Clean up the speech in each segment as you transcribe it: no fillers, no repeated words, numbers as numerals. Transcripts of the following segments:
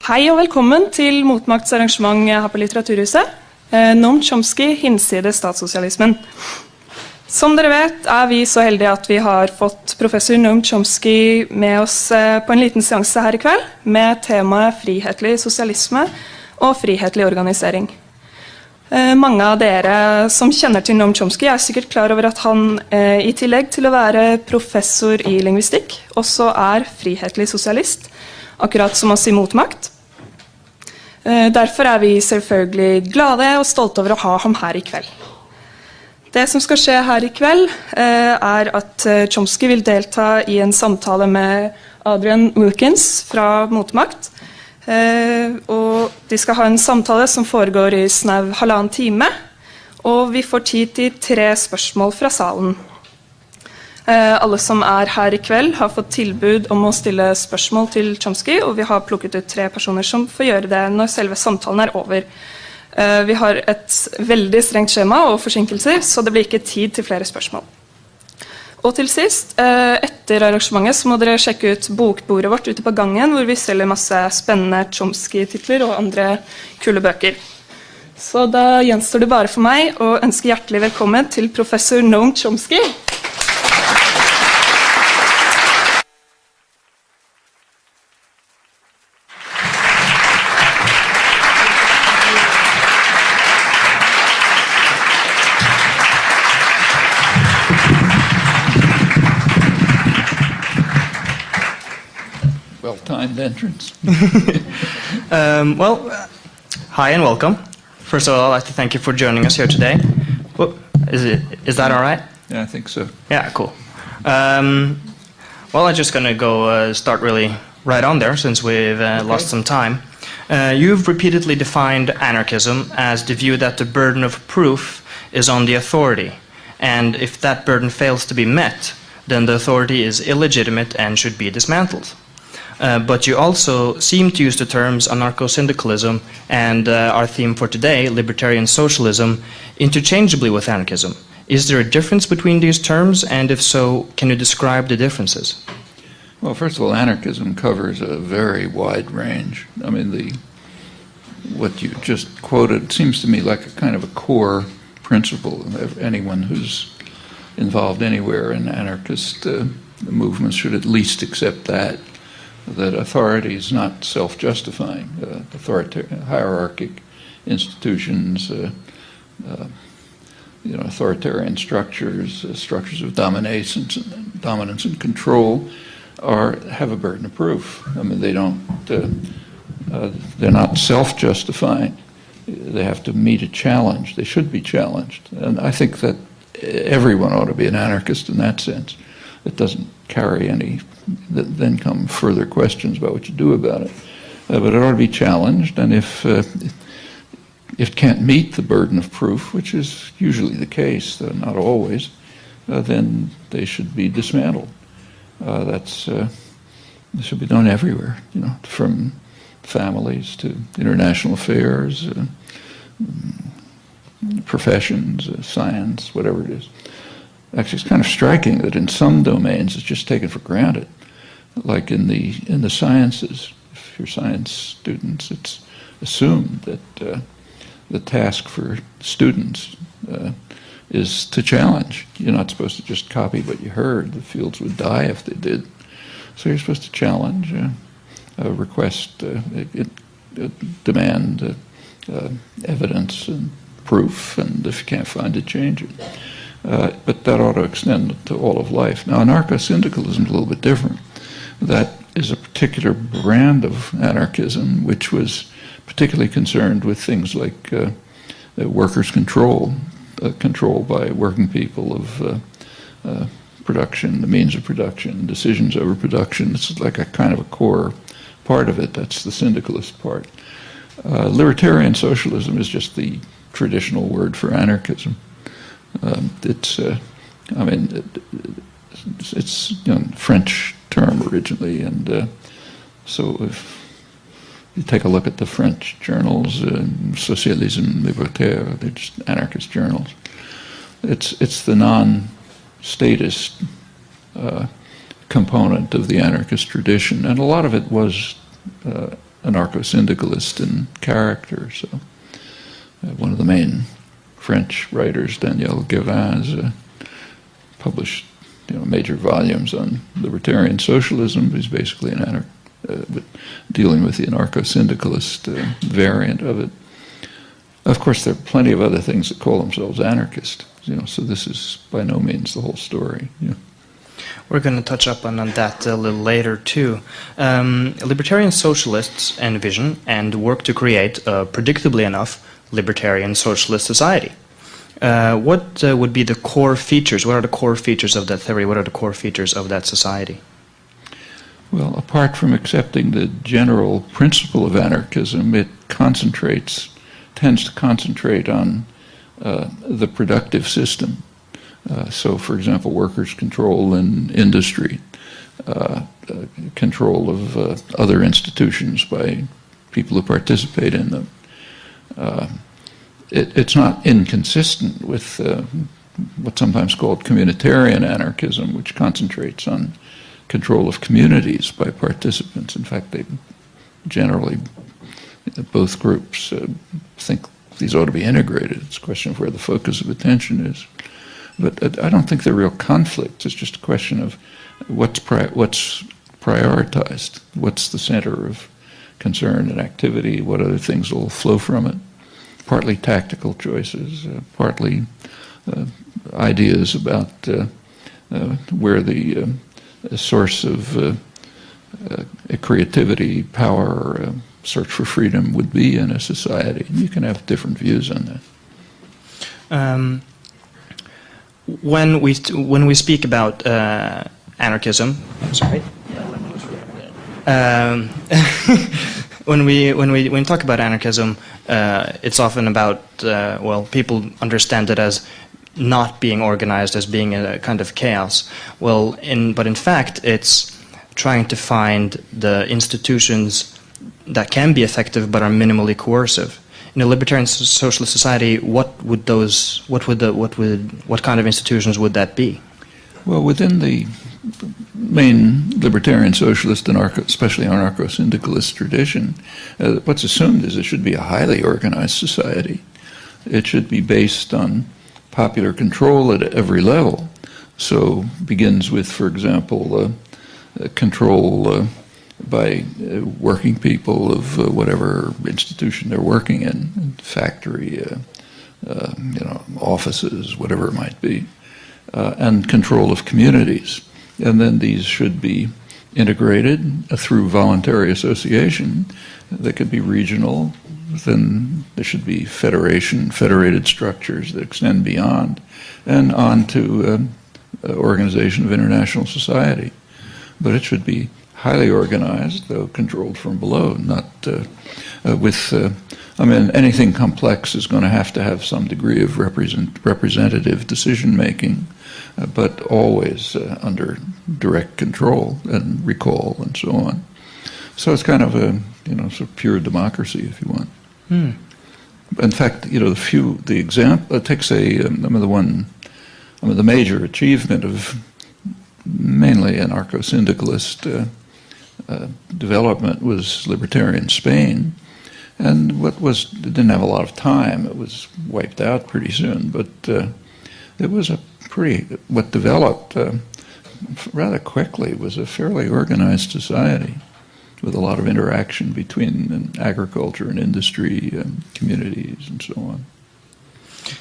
Hei og velkommen til Motmakts arrangement her på Litteraturhuset. Noam Chomsky, hinsides statssosialismen. Som dere vet er vi så heldige at vi har fått professor Noam Chomsky med oss på en liten seanse her i kveld, med temaet frihetlig sosialisme og frihetlig organisering. Mange av dere som kjenner til Noam Chomsky er sikkert klar over at han i tillegg til å være professor i lingvistikk, også er frihetlig sosialist, akkurat som oss i Motmakt. Derfor er vi selvfølgelig glade og stolte over å ha ham her i kveld. Det som skal skje her i kveld er at Chomsky vil delta i en samtale med Adrian Wilkins fra Motmakt. Og de skal ha en samtale som foregår i snau 1,5 time, og vi får tid til 3 spørsmål fra salen. Alle som er her i kveld har fått tilbud om å stille spørsmål til Chomsky, og vi har plukket ut 3 personer som får gjøre det når selve samtalen er over. Vi har et veldig strengt skjema og forsinkelser, så det blir ikke tid til flere spørsmål. Og til sist, etter arrangementet så må dere sjekke ut bokbordet vårt ute på gangen, hvor vi selger masse spennende Chomsky-titler og andre kule bøker. Så da gjenstår det bare for meg å ønske hjertelig velkommen til professor Noam Chomsky. Well-timed entrance. Hi and welcome. First of all, I'd like to thank you for joining us here today. Is that all right? Yeah, I think so. Yeah, cool. I'm just going to go start really right on there, since we've lost some time. You've repeatedly defined anarchism as the view that the burden of proof is on the authority, and if that burden fails to be met, then the authority is illegitimate and should be dismantled. But you also seem to use the terms anarcho-syndicalism and our theme for today, Libertarian Socialism, interchangeably with anarchism. Is there a difference between these terms, and if so, can you describe the differences? Well, first of all, anarchism covers a very wide range. I mean, what you just quoted seems to me like a kind of a core principle of anyone who's involved anywhere in anarchist movements should at least accept that authority is not self-justifying. Hierarchic institutions, authoritarian structures, structures of dominance and control have a burden of proof. I mean, they're not self-justifying. They have to meet a challenge. They should be challenged. And I think that everyone ought to be an anarchist in that sense. It doesn't carry any, then come further questions about what you do about it. But it ought to be challenged, and if it can't meet the burden of proof, which is usually the case, though not always, then they should be dismantled. It should be done everywhere, from families to international affairs, professions, science, whatever it is. Actually, it's kind of striking that in some domains it's just taken for granted. Like in the sciences, if you're science students, it's assumed that the task for students is to challenge. You're not supposed to just copy what you heard. The fields would die if they did. So you're supposed to challenge, request, demand evidence and proof, and if you can't find it, change it. But that ought to extend to all of life. Now, anarcho-syndicalism is a little bit different. That is a particular brand of anarchism, which was particularly concerned with things like workers' control by working people of production, the means of production, decisions over production. This is like a kind of a core part of it. That's the syndicalist part. Libertarian socialism is just the traditional word for anarchism. It's a French term originally, and so if you take a look at the French journals, Socialism, Libertarian, they're just anarchist journals. It's the non-statist component of the anarchist tradition, and a lot of it was anarcho-syndicalist in character. So one of the main French writers, Daniel Guérin, published major volumes on libertarian socialism. He's basically dealing with the anarcho-syndicalist variant of it. Of course, there are plenty of other things that call themselves anarchist. So this is by no means the whole story. We're going to touch up on that a little later too. Libertarian socialists envision and work to create, predictably enough, libertarian socialist society. What would be the core features? What are the core features of that theory? What are the core features of that society? Well, apart from accepting the general principle of anarchism, it tends to concentrate on the productive system. So, for example, workers' control in industry, control of other institutions by people who participate in them. It's not inconsistent with what's sometimes called communitarian anarchism, which concentrates on control of communities by participants. In fact, they generally, both groups think these ought to be integrated. It's a question of where the focus of attention is. But I don't think they're real conflicts. It's just a question of what's prioritized, what's the center of concern and activity, what other things will flow from it. Partly tactical choices, partly ideas about where the source of creativity, power, search for freedom would be in a society. You can have different views on that. When we speak about anarchism, I'm sorry. When we talk about anarchism, it's often about people understand it as not being organized, as being a kind of chaos. But in fact, it's trying to find the institutions that can be effective but are minimally coercive. In a libertarian socialist society, what kind of institutions would that be? Well, within the main libertarian socialist, especially anarcho-syndicalist tradition, what's assumed is it should be a highly organized society. It should be based on popular control at every level. So begins with, for example, control by working people of whatever institution they're working in, factory, offices, whatever it might be, and control of communities. And then these should be integrated through voluntary association. They could be regional. Then there should be federated structures that extend beyond, and on to organization of international society. But it should be highly organized, though controlled from below, not anything complex is going to have some degree of representative decision-making, but always under direct control and recall and so on. So it's kind of a, sort of pure democracy, if you want. In fact, the example, it takes the major achievement of mainly anarcho-syndicalist development was libertarian Spain, and it didn't have a lot of time. It was wiped out pretty soon, but it was what developed rather quickly was a fairly organized society with a lot of interaction between agriculture and industry and communities and so on.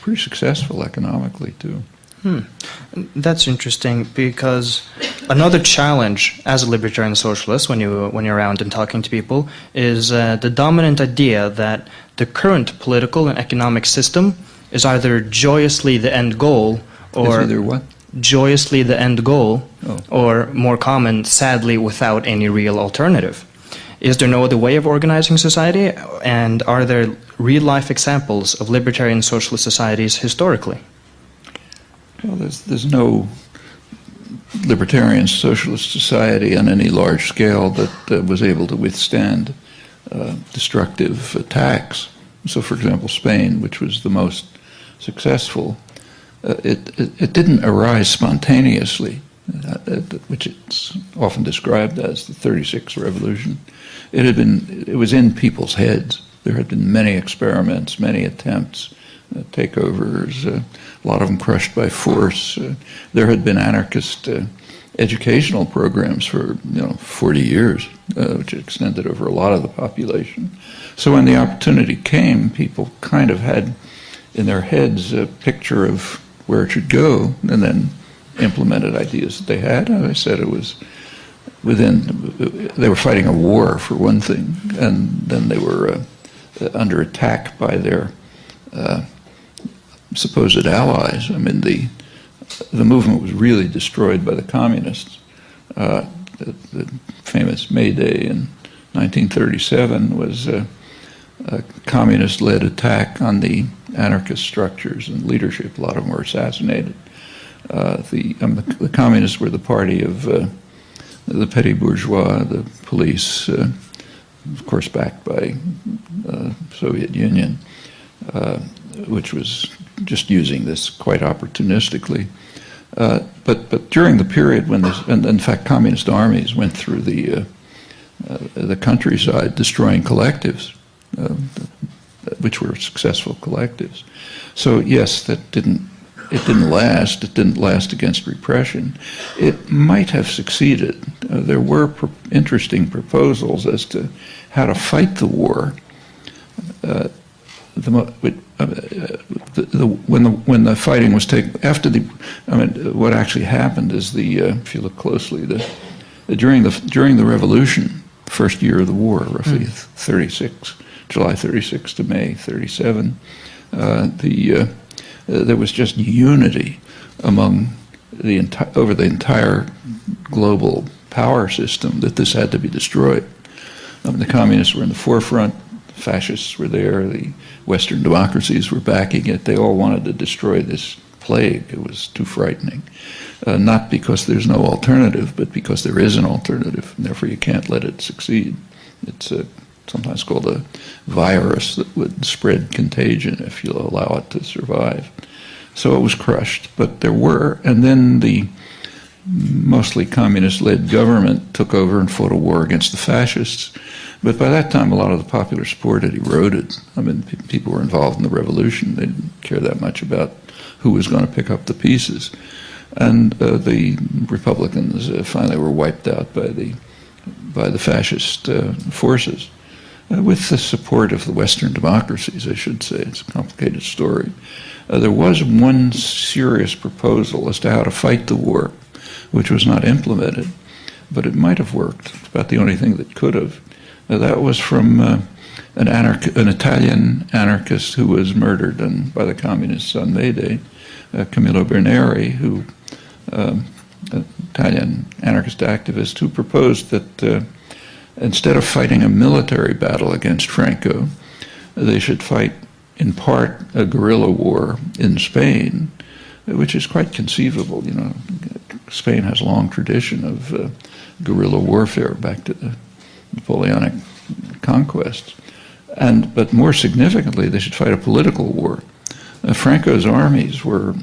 Pretty successful economically too. That's interesting, because another challenge as a libertarian socialist, when you're around and talking to people, is the dominant idea that the current political and economic system is either joyously the end goal, or is either what? Joyously the end goal, or more common, sadly without any real alternative. Is there no other way of organizing society, and are there real-life examples of libertarian socialist societies historically? Well, there's no libertarian socialist society on any large scale that was able to withstand destructive attacks. So, for example, Spain, which was the most successful, it didn't arise spontaneously, which it's often described as the 36 revolution. it was in people's heads. There had been many experiments, many attempts, takeovers, a lot of them crushed by force. There had been anarchist educational programs for 40 years, which extended over a lot of the population. So when the opportunity came, people kind of had in their heads a picture of where it should go, and then implemented ideas that they had. As I said, it was they were fighting a war for one thing, and then they were under attack by their supposed allies. I mean, the movement was really destroyed by the communists. The famous May Day in 1937 was a communist-led attack on the anarchist structures and leadership. A lot of them were assassinated. The communists were the party of the petty bourgeois, the police, of course backed by the Soviet Union, which was just using this quite opportunistically. But during the period when this, and in fact communist armies went through the countryside destroying collectives, which were successful collectives. So yes, it didn't last. It didn't last against repression. It might have succeeded. There were interesting proposals as to how to fight the war. When the fighting was taken after what actually happened is if you look closely, during the revolution, first year of the war, roughly 36, July 36 to May 37, there was just unity among over the entire global power system that this had to be destroyed. The communists were in the forefront, the fascists were there, the Western democracies were backing it. They all wanted to destroy this plague. It was too frightening. Not because there's no alternative, but because there is an alternative, and therefore you can't let it succeed. It's sometimes called a virus that would spread contagion if you allow it to survive. So it was crushed, but there were, and then the mostly communist-led government took over and fought a war against the fascists. But by that time, a lot of the popular support had eroded. I mean, people were involved in the revolution. They didn't care that much about who was going to pick up the pieces. And the Republicans finally were wiped out by the fascist forces. With the support of the Western democracies, I should say. It's a complicated story. There was one serious proposal as to how to fight the war, which was not implemented, but it might have worked. It's about the only thing that could have. That was from an Italian anarchist who was murdered by the communists on May Day, Camillo Berneri, who, Italian anarchist activist, who proposed that instead of fighting a military battle against Franco, they should fight in part a guerrilla war in Spain, which is quite conceivable. Spain has a long tradition of guerrilla warfare back to the Napoleonic conquest. But more significantly, they should fight a political war. Franco's armies were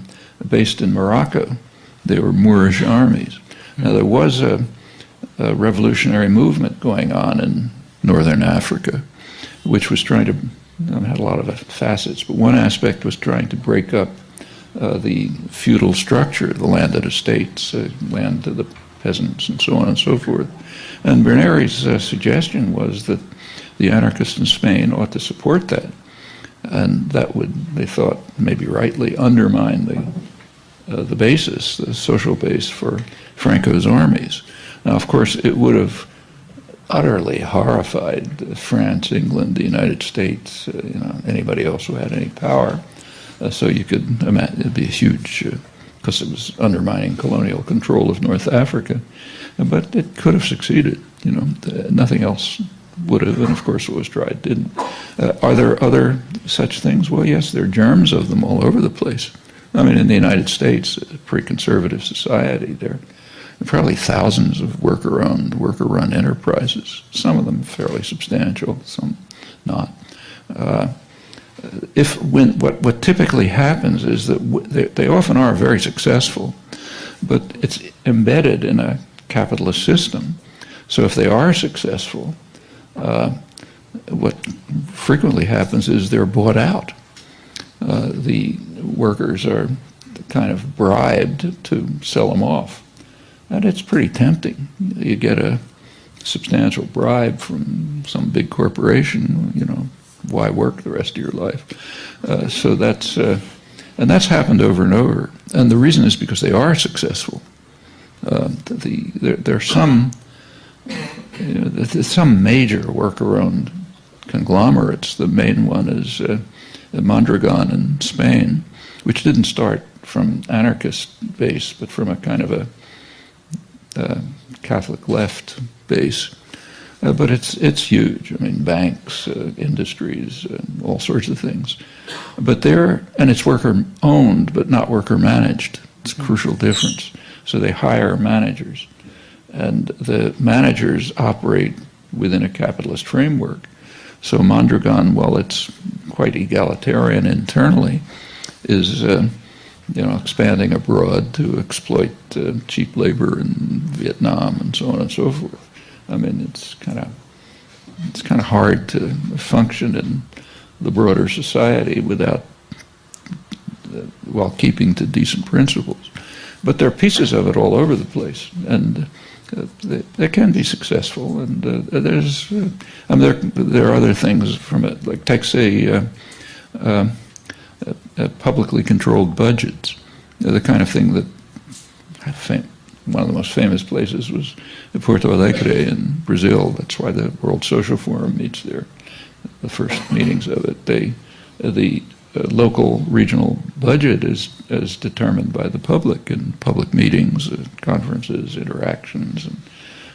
based in Morocco. They were Moorish armies. Now, there was a revolutionary movement going on in northern Africa, which was trying to, had a lot of facets, but one aspect was trying to break up the feudal structure, the landed estates, land to the peasants, and so on and so forth. And Berneri's suggestion was that the anarchists in Spain ought to support that, and that would, they thought, maybe rightly undermine the basis, the social base for Franco's armies. Now, of course, it would have utterly horrified France, England, the United States, anybody else who had any power. So you could imagine it'd be a huge, because it was undermining colonial control of North Africa. But it could have succeeded. Nothing else would have, and of course what was tried didn't. Are there other such things? Well, yes, there are germs of them all over the place. I mean, in the United States, a pretty conservative society, there are probably thousands of worker-owned, worker-run enterprises, some of them fairly substantial, some not. What typically happens is that they often are very successful, but it's embedded in a capitalist system. So if they are successful, what frequently happens is they're bought out. The workers are kind of bribed to sell them off. And it's pretty tempting. You get a substantial bribe from some big corporation, you know, why work the rest of your life? So that's, and that's happened over and over. And the reason is because they are successful. There are some, you know, there's some major worker-owned conglomerates. The main one is Mondragon in Spain, which didn't start from anarchist base, but from a kind of a Catholic left base. But it's huge. I mean, banks, industries, all sorts of things. But and it's worker-owned, but not worker-managed. It's a crucial difference. So they hire managers. And the managers operate within a capitalist framework. So Mondragon, while it's quite egalitarian internally, is expanding abroad to exploit cheap labor in Vietnam and so on and so forth. I mean, it's kind of hard to function in the broader society without while keeping to decent principles. But there are pieces of it all over the place, and they can be successful. And there are other things from it, like take say publicly controlled budgets. They're the kind of thing that one of the most famous places was Porto Alegre in Brazil. That's why the World Social Forum meets there. The first meetings of it, the local regional budget is determined by the public in public meetings, conferences, interactions,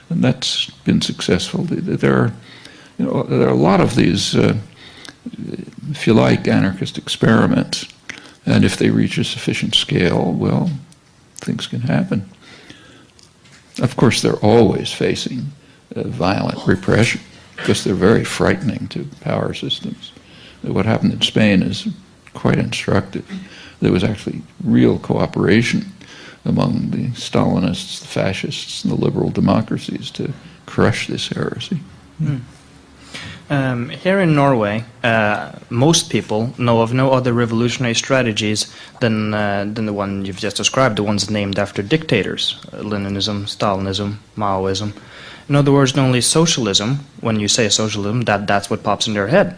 and that's been successful. There are a lot of these, if you like, anarchist experiments, and if they reach a sufficient scale, well, things can happen. Of course, they're always facing violent repression because they're very frightening to power systems. What happened in Spain is quite instructive. There was actually real cooperation among the Stalinists, the fascists, and the liberal democracies to crush this heresy. Here in Norway, most people know of no other revolutionary strategies than the one you've just described, the ones named after dictators, Leninism, Stalinism, Maoism. In other words, only socialism, when you say socialism, that's what pops in their head.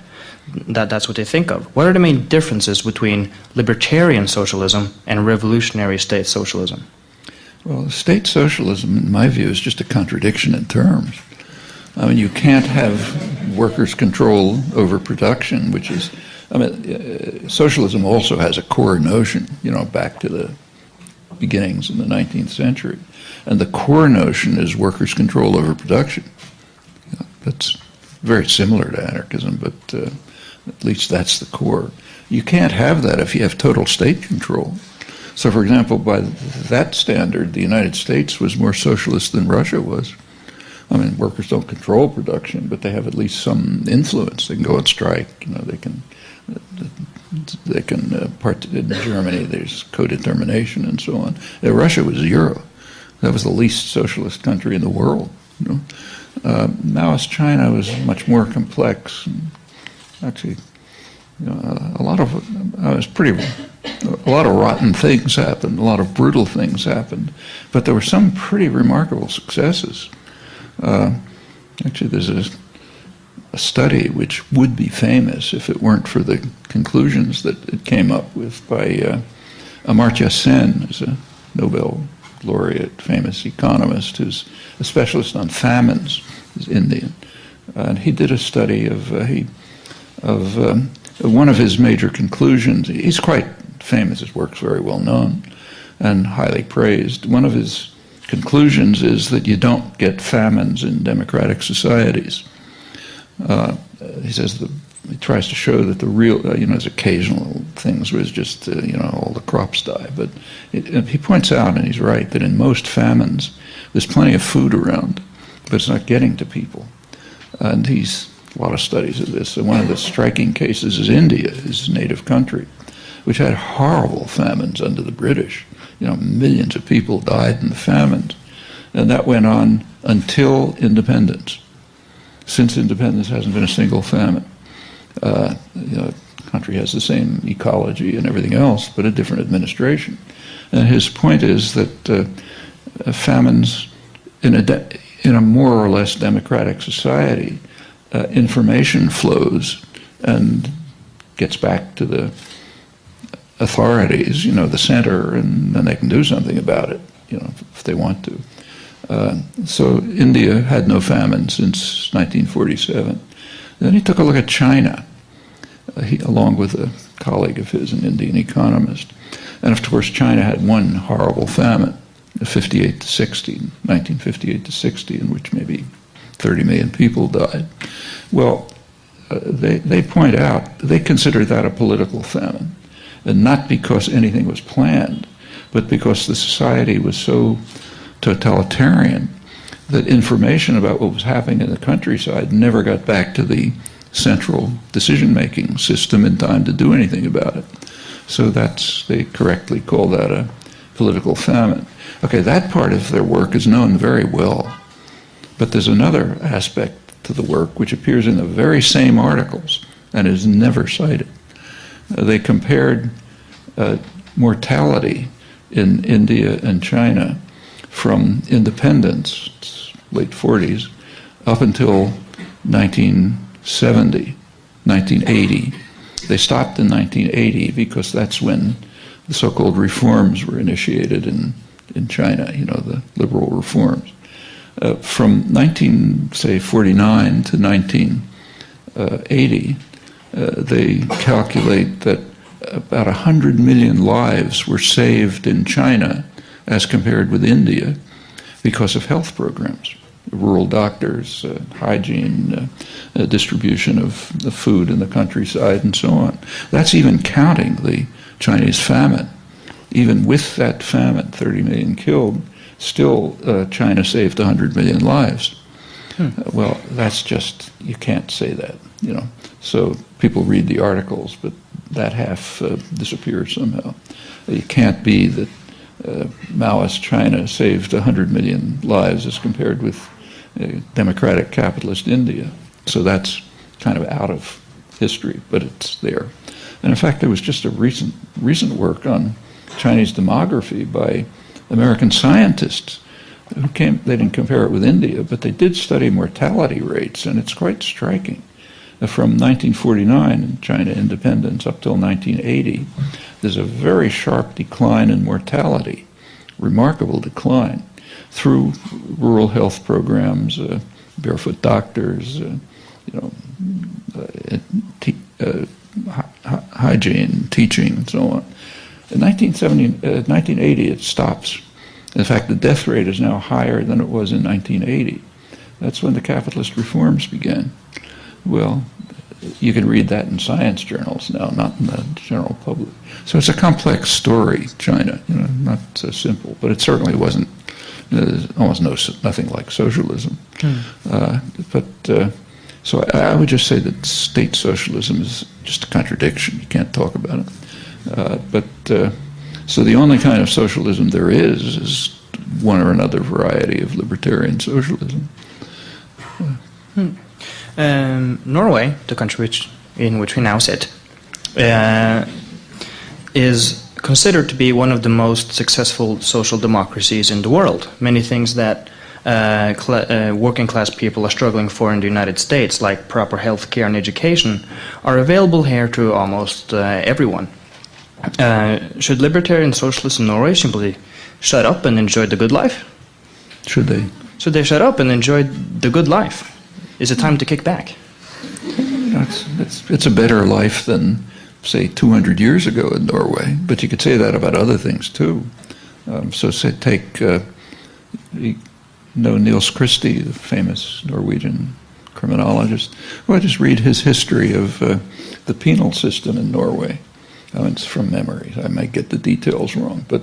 That's what they think of. What are the main differences between libertarian socialism and revolutionary state socialism? Well, state socialism, in my view, is just a contradiction in terms. I mean, you can't have workers' control over production, which is, I mean, socialism also has a core notion, back to the beginnings in the 19th century. And the core notion is workers' control over production. That's very similar to anarchism, but at least that's the core. You can't have that if you have total state control. So, for example, by that standard, the United States was more socialist than Russia was. I mean, workers don't control production, but they have at least some influence. They can go on strike. They can part in Germany. There's co-determination and so on. Russia was zero. That was the least socialist country in the world. Maoist China was much more complex. And actually, a lot of rotten things happened. A lot of brutal things happened, but there were some pretty remarkable successes. Actually, there's a study which would be famous if it weren't for the conclusions that it came up with by Amartya Sen, who's a Nobel laureate, famous economist, who's a specialist on famines. He's Indian, and he did a study of one of his major conclusions. He's quite famous. His work's very well known and highly praised. One of his conclusions is that you don't get famines in democratic societies. He says he tries to show that the real, there's occasional things where it's just, all the crops die. But he points out, and he's right, that in most famines, there's plenty of food around, but it's not getting to people. And he's a lot of studies of this. And one of the striking cases is India, his native country, which had horrible famines under the British. Millions of people died in the famines. And that went on until independence. since independence hasn't been a single famine. The country has the same ecology and everything else, but a different administration. And his point is that famines in a more or less democratic society, information flows and gets back to the authorities, the center, and then they can do something about it, if they want to. So India had no famine since 1947. Then he took a look at China, along with a colleague of his, an Indian economist. And of course, China had one horrible famine, 1958 to 60, in which maybe 30 million people died. Well, they point out, they consider that a political famine, and not because anything was planned, but because the society was so totalitarian that information about what was happening in the countryside never got back to the central decision-making system in time to do anything about it. So they correctly call that a political famine. Okay, that part of their work is known very well. But there's another aspect to the work which appears in the very same articles and is never cited. They compared mortality in India and China from independence, late 40s, up until 1970, 1980. They stopped in 1980 because that's when the so-called reforms were initiated in China, the liberal reforms. From 1949 to 1980, they calculate that about 100 million lives were saved in China as compared with India because of health programs, rural doctors, hygiene, distribution of food in the countryside, and so on. That's even counting the Chinese famine. Even with that famine, 30 million killed, still China saved 100 million lives. Well, that's just, you can't say that, So people read the articles, but that half disappears somehow. It can't be that Maoist China saved 100 million lives as compared with democratic capitalist India. So that's kind of out of history, but it's there. And in fact, there was just a recent work on Chinese demography by American scientists who they didn't compare it with India, but they did study mortality rates, and it's quite striking. From 1949, China independence, up till 1980, there's a very sharp decline in mortality, remarkable decline, through rural health programs, barefoot doctors, hygiene, teaching, and so on. In 1980, it stops. In fact, the death rate is now higher than it was in 1980. That's when the capitalist reforms began. Well, you can read that in science journals now, not in the general public. So it's a complex story, China, not so simple, but it certainly wasn't, almost nothing like socialism. So I would just say that state socialism is just a contradiction. You can't talk about it. So the only kind of socialism there is one or another variety of libertarian socialism. Norway, the country in which we now sit, is considered to be one of the most successful social democracies in the world. Many things that working class people are struggling for in the United States, like proper health care and education, are available here to almost everyone. Should libertarian socialists in Norway simply shut up and enjoy the good life? Should they? Should they shut up and enjoy the good life? Is it time to kick back? It's a better life than, say, 200 years ago in Norway. But you could say that about other things too. Take Niels Christie, the famous Norwegian criminologist. Well, just read his history of the penal system in Norway. It's from memory. I might get the details wrong, but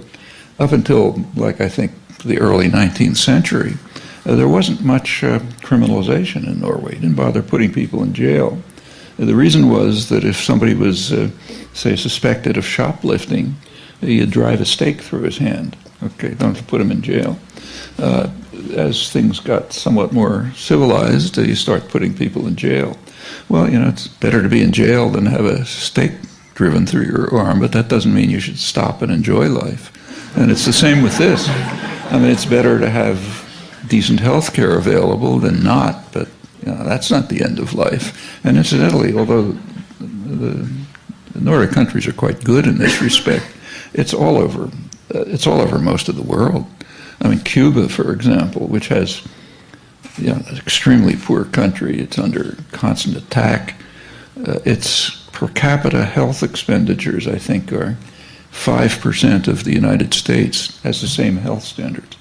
up until, I think, the early 19th century, there wasn't much criminalization in Norway. They didn't bother putting people in jail. The reason was that if somebody was, say, suspected of shoplifting, you'd drive a stake through his hand, Okay, don't have to put them in jail. As things got somewhat more civilized, you start putting people in jail. Well, you know, it's better to be in jail than have a stake driven through your arm, but that doesn't mean you should stop and enjoy life. And it's the same with this. I mean, it's better to have decent health care available than not, but you know, that's not the end of life. And incidentally, although the Nordic countries are quite good in this respect, it's all over most of the world. I mean, Cuba, for example, which has an extremely poor country, it's under constant attack. Its per capita health expenditures, I think, are 5% of the United States, has the same health standards,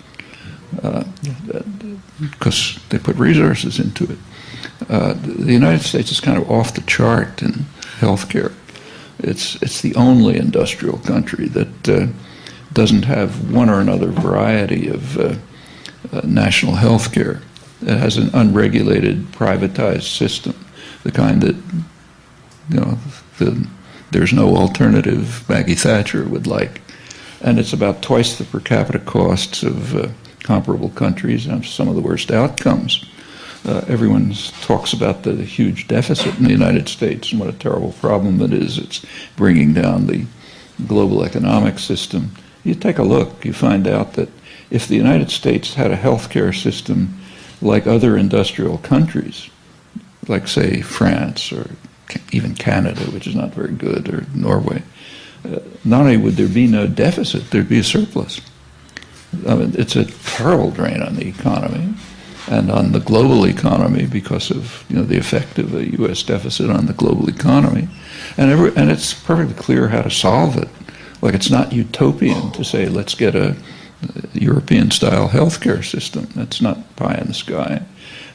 because they put resources into it. The United States is kind of off the chart in healthcare. It's the only industrial country that doesn't have one or another variety of national health care. It has an unregulated, privatized system, the kind that, you know, there's no alternative Maggie Thatcher would like. And it's about twice the per capita costs of comparable countries and some of the worst outcomes. Everyone talks about the huge deficit in the United States and what a terrible problem it is. It's bringing down the global economic system. You take a look, you find out that if the United States had a healthcare system like other industrial countries, like, say, France or even Canada, which is not very good, or Norway, not only would there be no deficit, there'd be a surplus. I mean, it's a terrible drain on the economy and on the global economy because of, you know, the effect of a U.S. deficit on the global economy. And it's perfectly clear how to solve it. Like, it's not utopian to say, let's get a European-style healthcare system. That's not pie in the sky.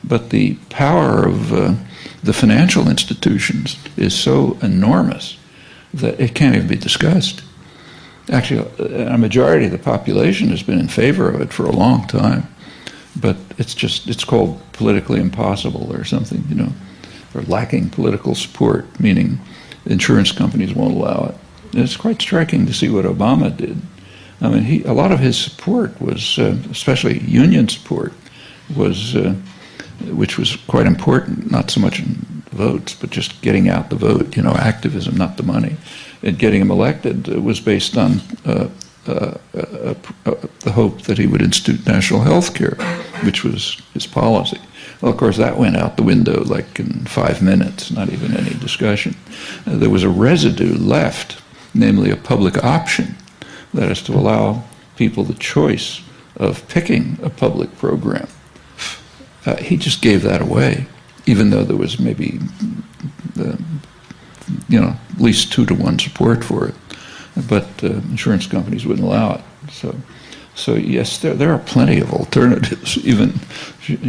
But the power of the financial institutions is so enormous that it can't even be discussed. Actually, a majority of the population has been in favor of it for a long time, but it's called politically impossible or something, you know, or lacking political support, meaning insurance companies won't allow it. And it's quite striking to see what Obama did. I mean, a lot of his support was, especially union support, was which was quite important, not so much in votes, but just getting out the vote, you know, activism, not the money. And getting him elected was based on the hope that he would institute national health care, which was his policy. Well, of course, that went out the window like in 5 minutes, not even any discussion. There was a residue left, namely a public option, that is to allow people the choice of picking a public program. He just gave that away, even though there was maybe, you know, at least 2-to-1 support for it. But insurance companies wouldn't allow it. So yes, there are plenty of alternatives, even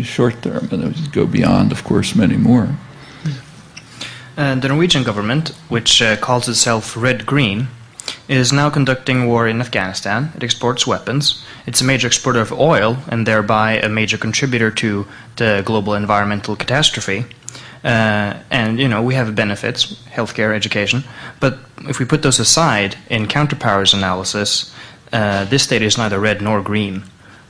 short term, and it would go beyond, of course, many more. The Norwegian government, which calls itself Red-Green, is now conducting war in Afghanistan. It exports weapons. It's a major exporter of oil and thereby a major contributor to the global environmental catastrophe. And, you know, we have benefits, healthcare, education. But if we put those aside, in counterpowers analysis, this state is neither red nor green.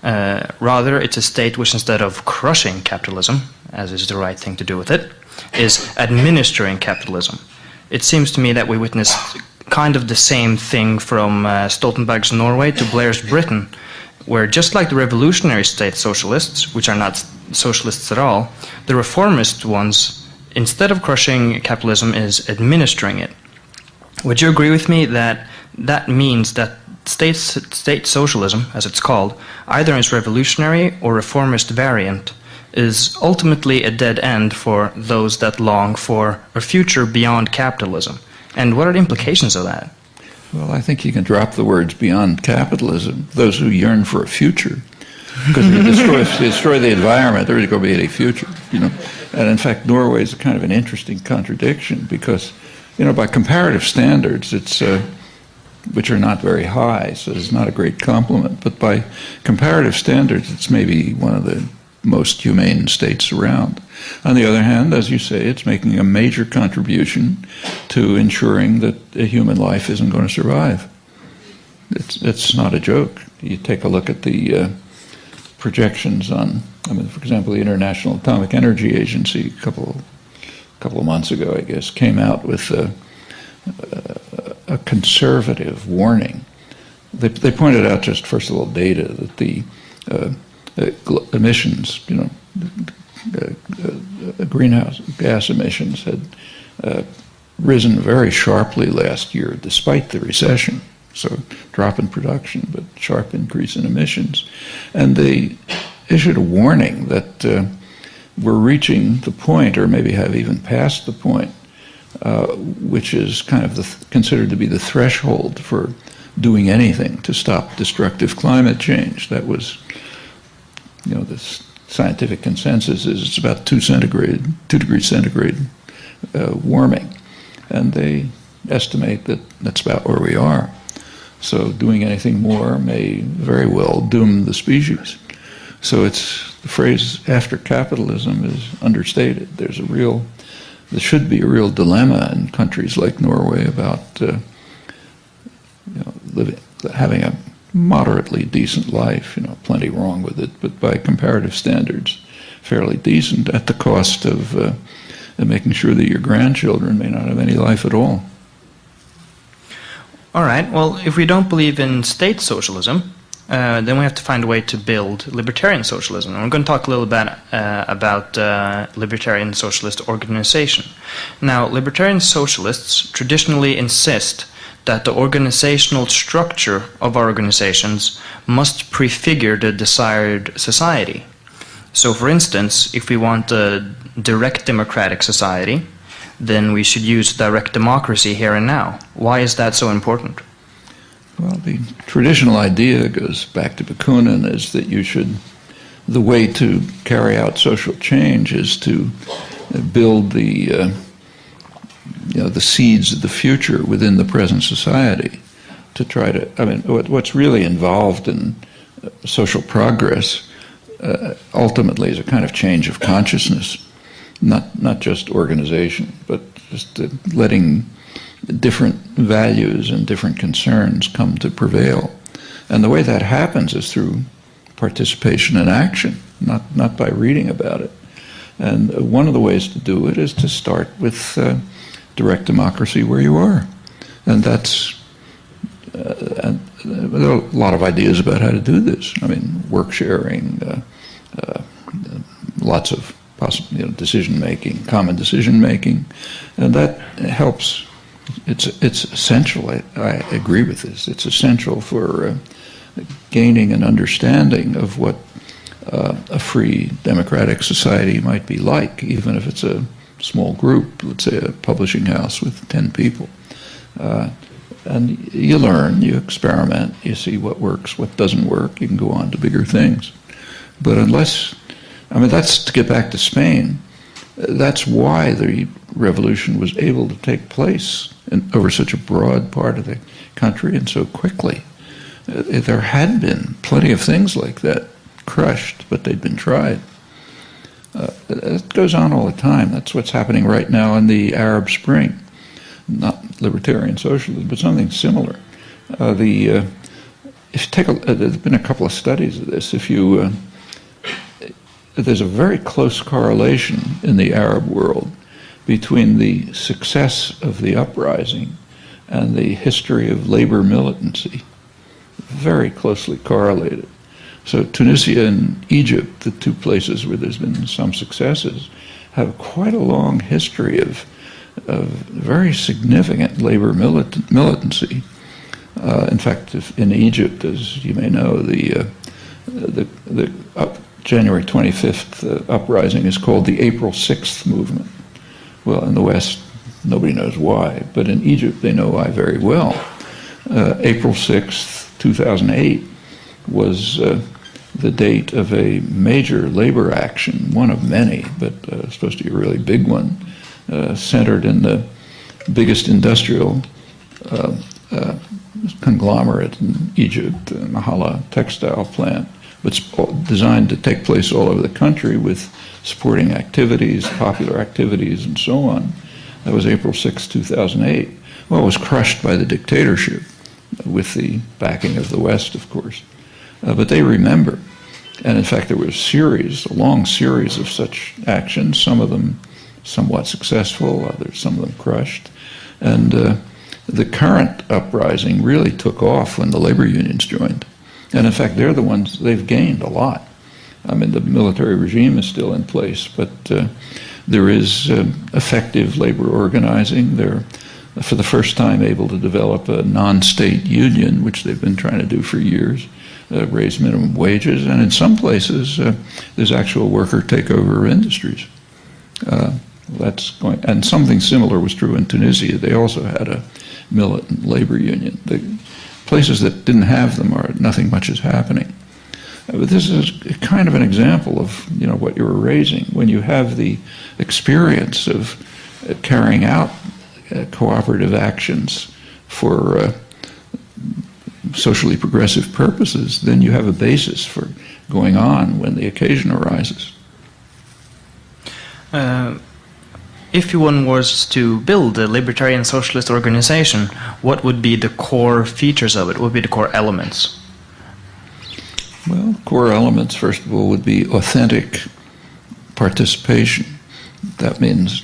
Rather, it's a state which, instead of crushing capitalism, as is the right thing to do with it, is administering capitalism. It seems to me that we witnessed kind of the same thing from Stoltenberg's Norway to Blair's Britain, where just like the revolutionary state socialists, which are not socialists at all, the reformist ones, instead of crushing capitalism, is administering it. Would you agree with me that that means that state socialism, as it's called, either in its revolutionary or reformist variant, is ultimately a dead end for those that long for a future beyond capitalism? And what are the implications of that? Well, I think you can drop the words beyond capitalism, those who yearn for a future. Because if you destroy the environment, there isn't going to be any future, you know. And in fact, Norway is kind of an interesting contradiction because, you know, by comparative standards, it's which are not very high, so it's not a great compliment. But by comparative standards, it's maybe one of the most humane states around. On the other hand, as you say, it's making a major contribution to ensuring that a human life isn't going to survive. it's not a joke. You take a look at the projections on, I mean, for example, the International Atomic Energy Agency a couple of months ago, I guess, came out with a conservative warning. They pointed out, just first of all, data that the emissions, greenhouse gas emissions had risen very sharply last year, despite the recession. So drop in production, but sharp increase in emissions. And they issued a warning that we're reaching the point, or maybe have even passed the point, which is kind of considered to be the threshold for doing anything to stop destructive climate change. That was, the scientific consensus is it's about 2 degrees centigrade warming. And they estimate that that's about where we are. So doing anything more may very well doom the species. So the phrase "after capitalism" is understated. There should be a real dilemma in countries like Norway about having a moderately decent life. Plenty wrong with it, but by comparative standards, fairly decent, at the cost of making sure that your grandchildren may not have any life at all. All right. Well, if we don't believe in state socialism, then we have to find a way to build libertarian socialism. And we're going to talk a little bit about libertarian socialist organization. Now, libertarian socialists traditionally insist that the organizational structure of our organizations must prefigure the desired society. So, for instance, if we want a direct democratic society, then we should use direct democracy here and now. Why is that so important? Well, the traditional idea goes back to Bakunin, is that the way to carry out social change is to build the seeds of the future within the present society. To try to, what's really involved in social progress ultimately is a kind of change of consciousness. Not just organization, but just letting different values and different concerns come to prevail. And the way that happens is through participation and action, not by reading about it. And one of the ways to do it is to start with direct democracy where you are. And and there are a lot of ideas about how to do this. Work sharing, lots of decision-making, common decision-making, and that helps. It's essential. I agree with this. It's essential for gaining an understanding of what a free democratic society might be like, even if it's a small group, let's say a publishing house with 10 people. And you learn, you experiment, you see what works, what doesn't work, you can go on to bigger things. But that's to get back to Spain. That's why the revolution was able to take place over such a broad part of the country and so quickly. There had been plenty of things like that crushed, but they'd been tried. It goes on all the time. That's what's happening right now in the Arab Spring. Not libertarian socialism, but something similar. If you take there's been a couple of studies of this. There's a very close correlation in the Arab world between the success of the uprising and the history of labor militancy. Very closely correlated. So Tunisia and Egypt, the two places where there's been some successes, have quite a long history of very significant labor militancy. In fact, in Egypt, as you may know, the January 25th uprising is called the April 6th movement. Well, in the West, nobody knows why, but in Egypt, they know why very well. April 6th, 2008, was the date of a major labor action, one of many, but supposed to be a really big one, centered in the biggest industrial conglomerate in Egypt, the Mahala textile plant, but designed to take place all over the country with supporting activities, popular activities, and so on. That was April 6, 2008. Well, it was crushed by the dictatorship. with the backing of the West, of course. But they remember. And in fact, there was a long series of such actions, some of them somewhat successful, some of them crushed. And the current uprising really took off when the labor unions joined. And in fact, they're the ones, they've gained a lot. I mean, the military regime is still in place, but there is effective labor organizing. They're, for the first time, able to develop a non-state union, which they've been trying to do for years, raise minimum wages, and in some places, there's actual worker takeover of industries. That's going, and something similar was true in Tunisia. They also had a militant labor union. The places that didn't have them nothing much is happening. But this is kind of an example of what you were raising. When you have the experience of carrying out cooperative actions for socially progressive purposes, then you have a basis for going on when the occasion arises. If one was to build a libertarian socialist organization, what would be the core features of it? What would be the core elements? Well, core elements, first of all, would be authentic participation. That means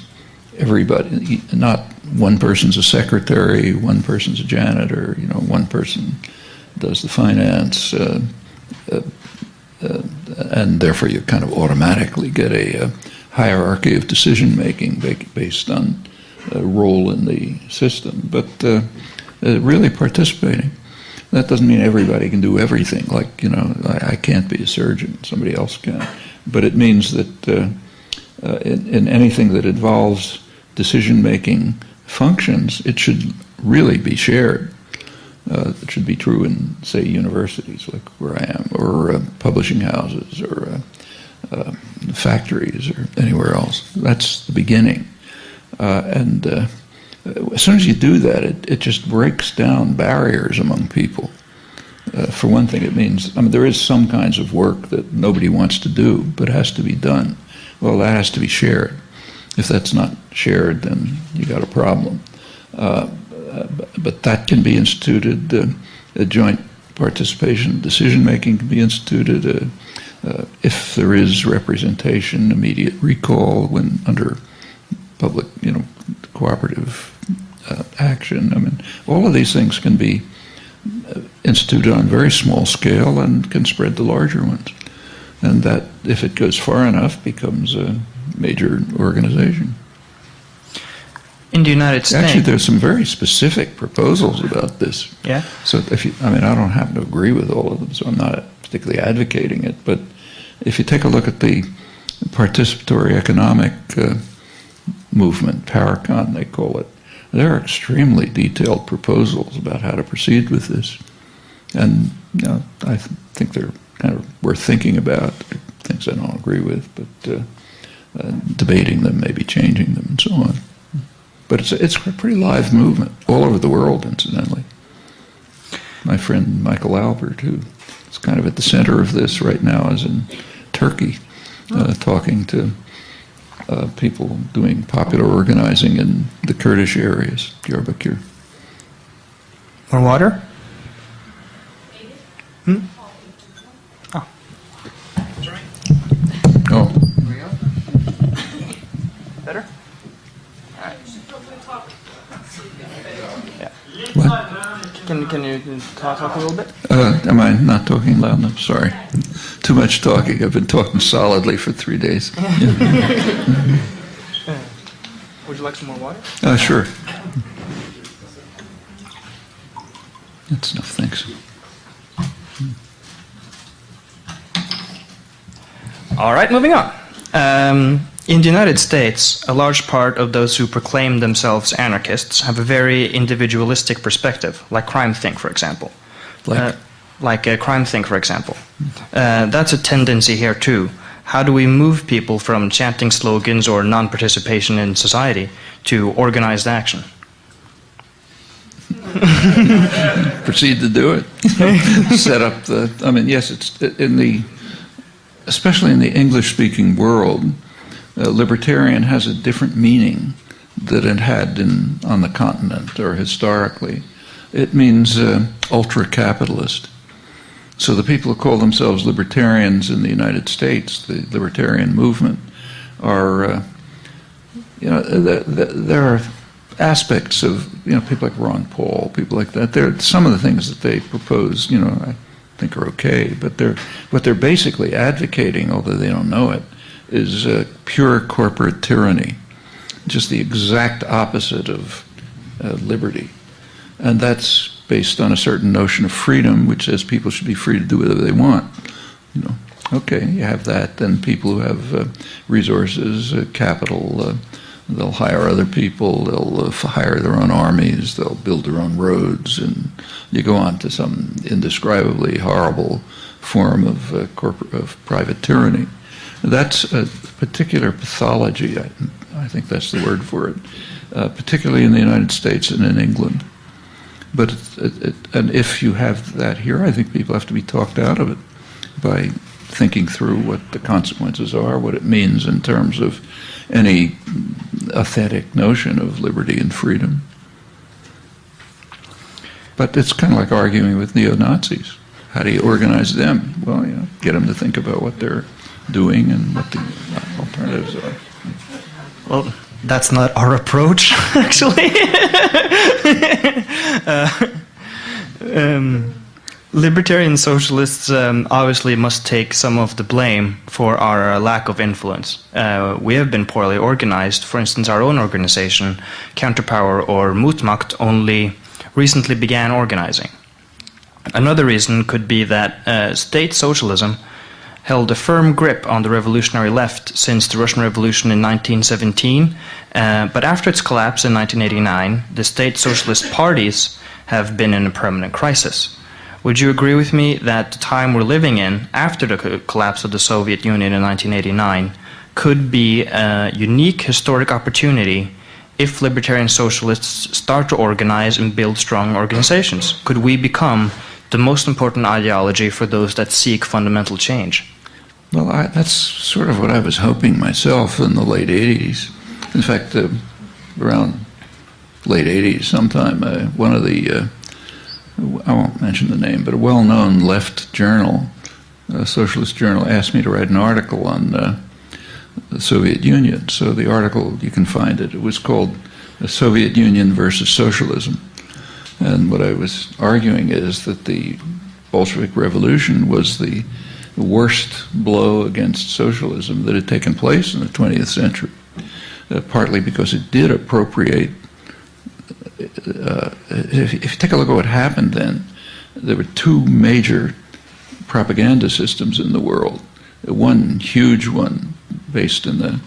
everybody, not one person's a secretary, one person's a janitor, one person does the finance, and therefore you kind of automatically get a hierarchy of decision-making based on a role in the system. But really participating. That doesn't mean everybody can do everything. Like, I can't be a surgeon, somebody else can. But it means that in anything that involves decision-making functions, it should really be shared. It should be true in, say, universities, like where I am, or publishing houses, or factories, or anywhere else. That's the beginning. And as soon as you do that, it just breaks down barriers among people. For one thing, it means, there is some kinds of work that nobody wants to do, but has to be done. Well, that has to be shared. If that's not shared, then you got a problem. But that can be instituted. A joint participation, decision-making can be instituted. If there is representation, immediate recall when under public, cooperative action. All of these things can be instituted on a very small scale and can spread to larger ones. And that, if it goes far enough, becomes a major organization. In the United States... Actually, there's some very specific proposals about this. Yeah? So if you, I don't happen to agree with all of them, so I'm not particularly advocating it, but if you take a look at the participatory economic movement, PowerCon they call it, there are extremely detailed proposals about how to proceed with this. And I think they're kind of worth thinking about. Things I don't agree with, but debating them, maybe changing them, and so on. But it's a pretty live movement all over the world, incidentally. My friend Michael Albert, who is kind of at the center of this right now, is in Turkey, talking to people doing popular organizing in the Kurdish areas, Diyarbakir. More water? Hmm? Oh. Oh. Better? All right. Yeah. What? Can you talk a little bit? Am I not talking loud enough? Sorry. Too much talking. I've been talking solidly for 3 days. Yeah. Would you like some more water? Sure. That's enough, thanks. All right, moving on. In the United States, a large part of those who proclaim themselves anarchists have a very individualistic perspective, like CrimethInc, for example. Like CrimethInc, for example. That's a tendency here, too. How do we move people from chanting slogans or non-participation in society to organized action? Proceed to do it. Set up the... yes, it's in the... Especially in the English-speaking world, libertarian has a different meaning than it had on the continent or historically. It means ultra-capitalist. So the people who call themselves libertarians in the United States, the libertarian movement, are, there are aspects of, people like Ron Paul, people like that. Some of the things that they propose, I think are okay, but what they're basically advocating, although they don't know it, is pure corporate tyranny, just the exact opposite of liberty. And that's based on a certain notion of freedom, which says people should be free to do whatever they want. Okay, you have that. Then people who have resources, capital, they'll hire other people, they'll hire their own armies, they'll build their own roads, and you go on to some indescribably horrible form of private tyranny. That's a particular pathology, I think that's the word for it, particularly in the United States and in England. But and if you have that here, I think people have to be talked out of it by thinking through what the consequences are, what it means in terms of any authentic notion of liberty and freedom. But it's kind of like arguing with neo-Nazis. How do you organize them? Well, get them to think about what they're doing and what the alternatives are. Well, that's not our approach, actually. Libertarian socialists obviously must take some of the blame for our lack of influence. We have been poorly organized. For instance, our own organization, Counterpower or Motmakt, only recently began organizing. Another reason could be that state socialism held a firm grip on the revolutionary left since the Russian Revolution in 1917, but after its collapse in 1989, the state socialist parties have been in a permanent crisis. Would you agree with me that the time we're living in, after the collapse of the Soviet Union in 1989, could be a unique historic opportunity if libertarian socialists start to organize and build strong organizations? Could we become the most important ideology for those that seek fundamental change? Well, that's sort of what I was hoping myself in the late 80s. In fact, around late 80s sometime, one of the, I won't mention the name, but a well-known left journal, a socialist journal, asked me to write an article on the Soviet Union. So the article, you can find it, it was called The Soviet Union versus Socialism. And what I was arguing is that the Bolshevik Revolution was the worst blow against socialism that had taken place in the 20th century, partly because it did appropriate. If you take a look at what happened then, there were two major propaganda systems in the world. One huge one based in the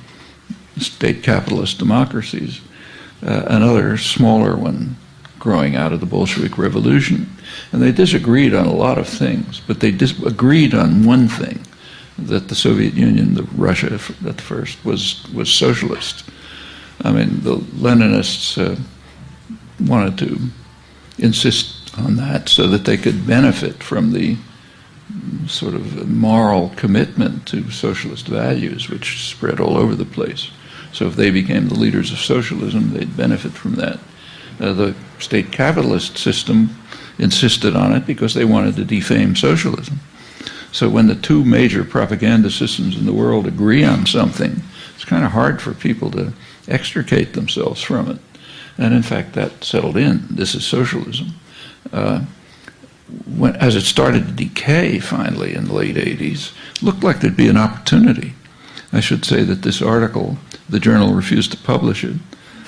state capitalist democracies, another smaller one growing out of the Bolshevik Revolution. And they disagreed on a lot of things, but they agreed on one thing, that the Soviet Union, Russia at first, was socialist. I mean, the Leninists wanted to insist on that so that they could benefit from the sort of moral commitment to socialist values, which spread all over the place. So if they became the leaders of socialism, they'd benefit from that. The state capitalist system insisted on it because they wanted to defame socialism. So when the two major propaganda systems in the world agree on something, it's kind of hard for people to extricate themselves from it. And in fact, that settled in. This is socialism. As it started to decay finally in the late 80s, it looked like there'd be an opportunity. I should say that this article, the journal refused to publish it,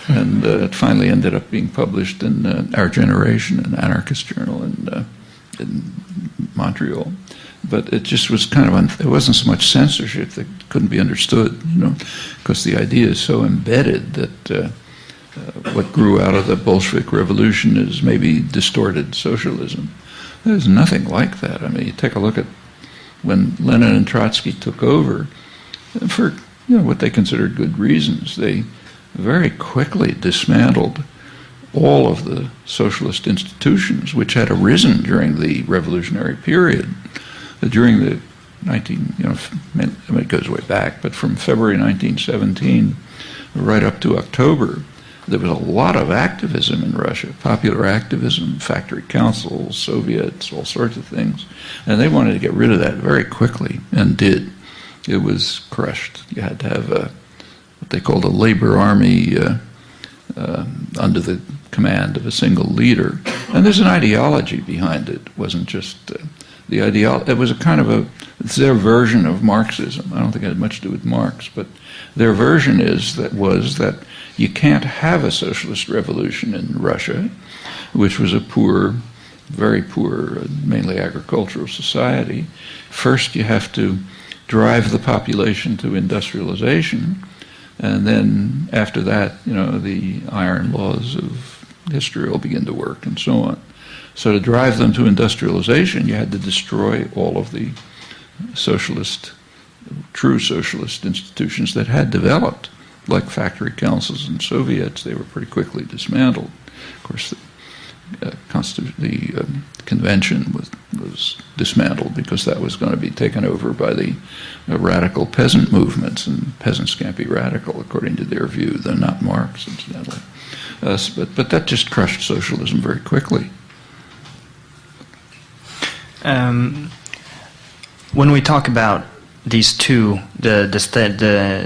and it finally ended up being published in Our Generation, an anarchist journal in Montreal. But it just was kind of, there wasn't so much censorship that couldn't be understood, because the idea is so embedded that what grew out of the Bolshevik Revolution is maybe distorted socialism. There's nothing like that. I mean, you take a look at when Lenin and Trotsky took over, for what they considered good reasons, they very quickly dismantled all of the socialist institutions which had arisen during the revolutionary period. During the it goes way back, but from February 1917 right up to October, there was a lot of activism in Russia, popular activism, factory councils, Soviets, all sorts of things. And they wanted to get rid of that very quickly, and did. It was crushed. You had to have what they called a labor army under the command of a single leader. And there's an ideology behind it. It wasn't just the ideology. It was a kind of it's their version of Marxism. I don't think it had much to do with Marx, but their version was that you can't have a socialist revolution in Russia, which was a poor, very poor, mainly agricultural society. First, you have to drive the population to industrialization, and then after that, the iron laws of history will begin to work, and so on. So to drive them to industrialization, you had to destroy all of the true socialist institutions that had developed, like factory councils and Soviets. They were pretty quickly dismantled. Of course, the convention was dismantled because that was going to be taken over by the radical peasant movements, and peasants can't be radical according to their view. They're not Marx, incidentally. But that just crushed socialism very quickly. When we talk about these two, the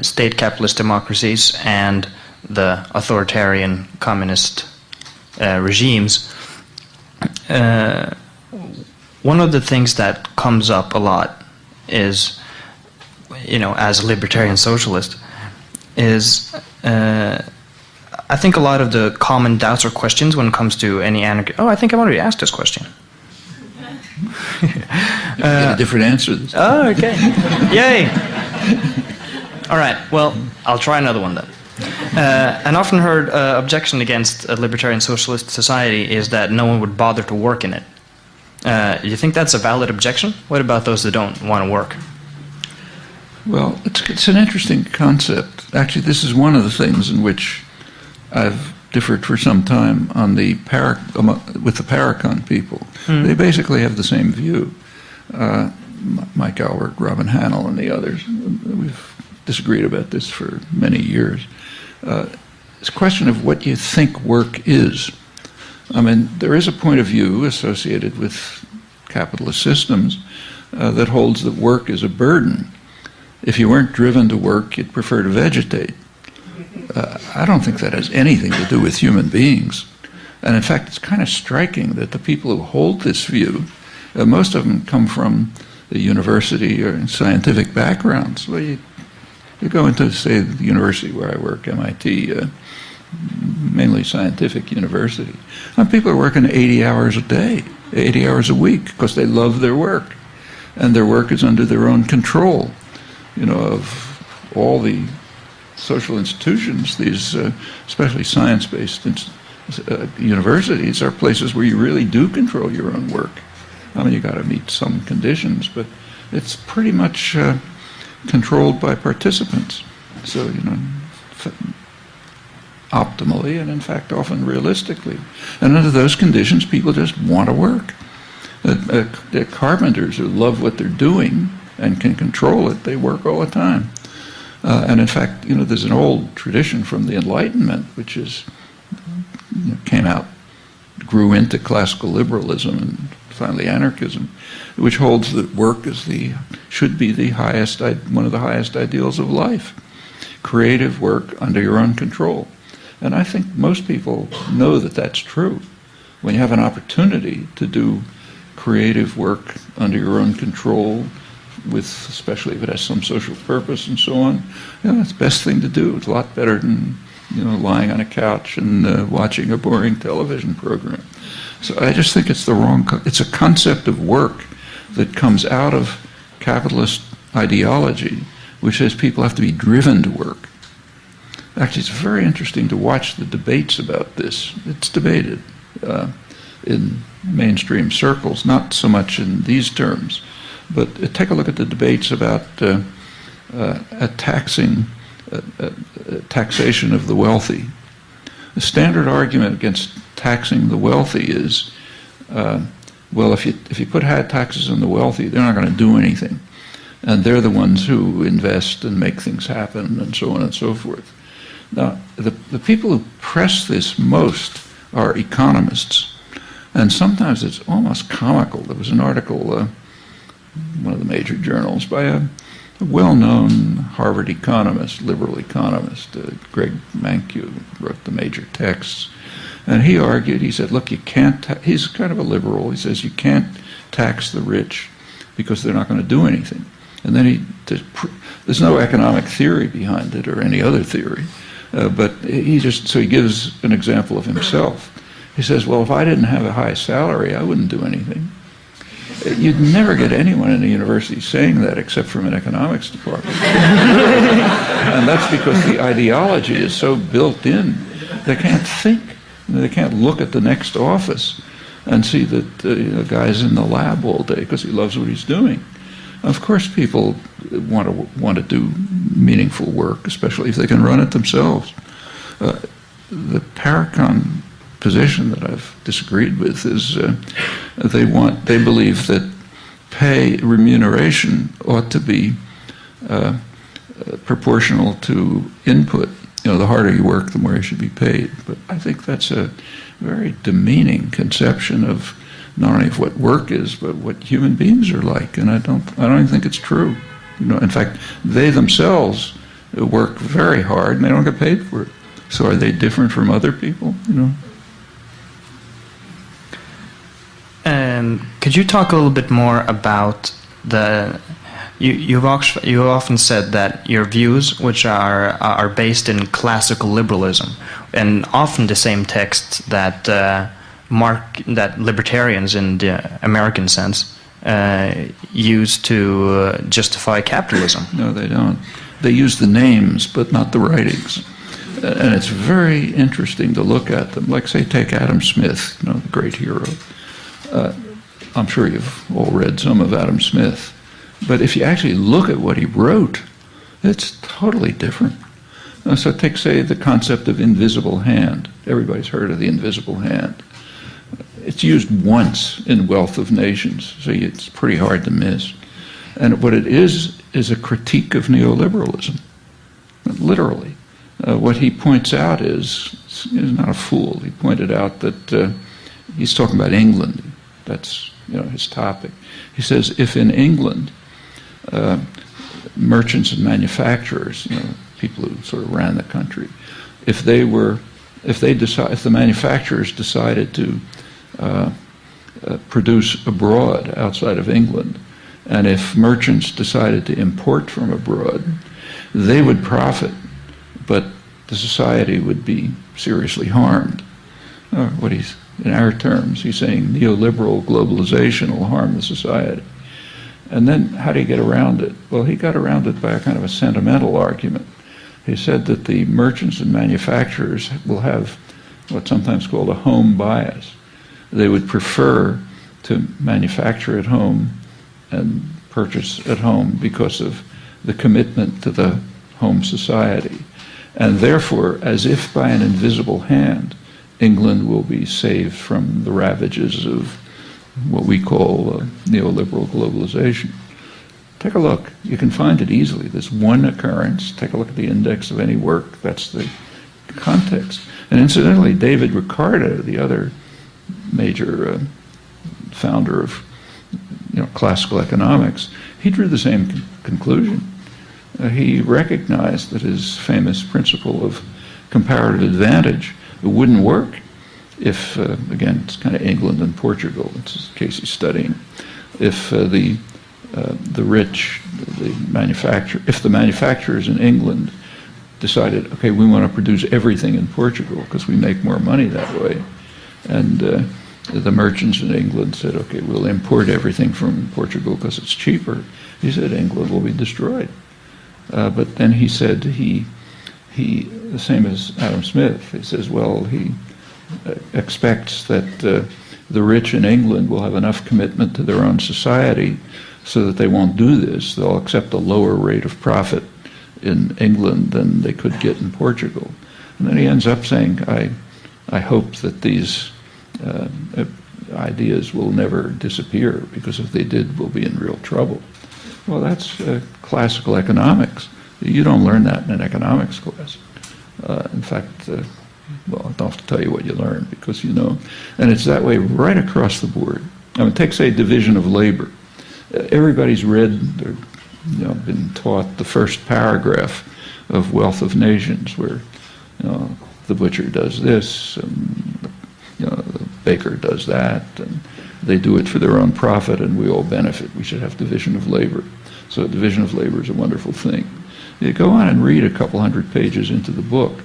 state capitalist democracies and the authoritarian communist regimes, one of the things that comes up a lot is, as a libertarian socialist, is I think a lot of the common doubts or questions when it comes to any anarchy. Oh, I think I've already asked this question. You get a different answer this time. Oh, okay. Yay! All right, well, I'll try another one then. An often heard objection against a libertarian socialist society is that no one would bother to work in it. Do you think that's a valid objection? What about those that don't want to work? Well, it's an interesting concept. Actually, this is one of the things in which I've differed for some time on with the Paracon people. They basically have the same view. Mike Albert, Robin Hannell, and the others. We've disagreed about this for many years. It's a question of what you think work is. I mean, there is a point of view associated with capitalist systems that holds that work is a burden. If you weren't driven to work, you'd prefer to vegetate. I don't think that has anything to do with human beings. And in fact, it's kind of striking that the people who hold this view, most of them come from the university or scientific backgrounds. Well, you go into, say, the university where I work, MIT, mainly scientific university, and people are working 80 hours a day, 80 hours a week, because they love their work. And their work is under their own control. Of all the social institutions, these especially science-based universities are places where you really do control your own work. I mean, you got to meet some conditions, but it's pretty much controlled by participants. So, optimally and in fact often realistically. And under those conditions, people just want to work. The carpenters who love what they're doing and can control it, they work all the time. And in fact, there's an old tradition from the Enlightenment, which grew into classical liberalism and finally anarchism, which holds that work should be one of the highest ideals of life. Creative work under your own control. And I think most people know that that's true. When you have an opportunity to do creative work under your own control, especially if it has some social purpose and so on, it's the best thing to do. It's a lot better than lying on a couch and watching a boring television program. So I just think it's it's a concept of work that comes out of capitalist ideology, which says people have to be driven to work. Actually, it's very interesting to watch the debates about this. It's debated in mainstream circles, not so much in these terms, but take a look at the debates about taxation of the wealthy. The standard argument against taxing the wealthy is, well, if you put high taxes on the wealthy, they're not going to do anything. And they're the ones who invest and make things happen and so on and so forth. Now, the people who press this most are economists. And sometimes it's almost comical. There was an article, one of the major journals, by a well-known Harvard economist, liberal economist, Greg Mankiw, wrote the major texts. And he argued, he said, look, you can't, he's kind of a liberal, he says you can't tax the rich because they're not going to do anything. And then there's no economic theory behind it or any other theory, but he gives an example of himself. He says, well, if I didn't have a high salary, I wouldn't do anything. You'd never get anyone in a university saying that except from an economics department. And that's because the ideology is so built in. They can't think. They can't look at the next office and see that the guy's in the lab all day because he loves what he's doing. Of course, people want to do meaningful work, especially if they can run it themselves. The Paracon position that I've disagreed with is they believe that remuneration ought to be proportional to input. You know, the harder you work, the more you should be paid. But I think that's a very demeaning conception of not only of what work is, but what human beings are like. And I don't even think it's true. You know, in fact, they themselves work very hard and they don't get paid for it. So are they different from other people? You know. Could you talk a little bit more about you've often said that your views, which are based in classical liberalism, and often the same texts that that libertarians in the American sense use to justify capitalism. No, they don't. They use the names, but not the writings. And it's very interesting to look at them. Like, say, take Adam Smith, you know, the great hero. I'm sure you've all read some of Adam Smith. But if you actually look at what he wrote, it's totally different. So take, say, the concept of invisible hand. Everybody's heard of the invisible hand. It's used once in Wealth of Nations, so it's pretty hard to miss. And what it is a critique of neoliberalism, literally. What he points out is not a fool. He pointed out that he's talking about England. That's his topic. He says if in England merchants and manufacturers, people who sort of ran the country, if the manufacturers decided to produce abroad outside of England, and if merchants decided to import from abroad, they would profit, but the society would be seriously harmed. In our terms, he's saying neoliberal globalization will harm the society. And then how do you get around it? Well, he got around it by a kind of a sentimental argument. He said that the merchants and manufacturers will have what's sometimes called a home bias. They would prefer to manufacture at home and purchase at home because of the commitment to the home society. And therefore, as if by an invisible hand, England will be saved from the ravages of what we call neoliberal globalization. Take a look. You can find it easily. There's one occurrence. Take a look at the index of any work. That's the context. And incidentally, David Ricardo, the other major founder of classical economics, he drew the same conclusion. He recognized that his famous principle of comparative advantage wouldn't work if, again, it's kind of England and Portugal, it's the case he's studying, if the manufacturers in England decided, okay, we want to produce everything in Portugal because we make more money that way, and the merchants in England said, okay, we'll import everything from Portugal because it's cheaper. He said England will be destroyed. But then he said he the same as Adam Smith, he says, well, he expects that the rich in England will have enough commitment to their own society so that they won't do this. They'll accept a lower rate of profit in England than they could get in Portugal. And then he ends up saying, I hope that these ideas will never disappear, because if they did, we'll be in real trouble. Well, that's classical economics. You don't learn that in an economics class. In fact, well, I don't have to tell you what you learn because you know. And it's that way right across the board. I mean, take, say, division of labor. Everybody's read or been taught the first paragraph of Wealth of Nations, where the butcher does this, and the baker does that, and they do it for their own profit, and we all benefit. We should have division of labor. So division of labor is a wonderful thing. You go on and read a couple hundred pages into the book,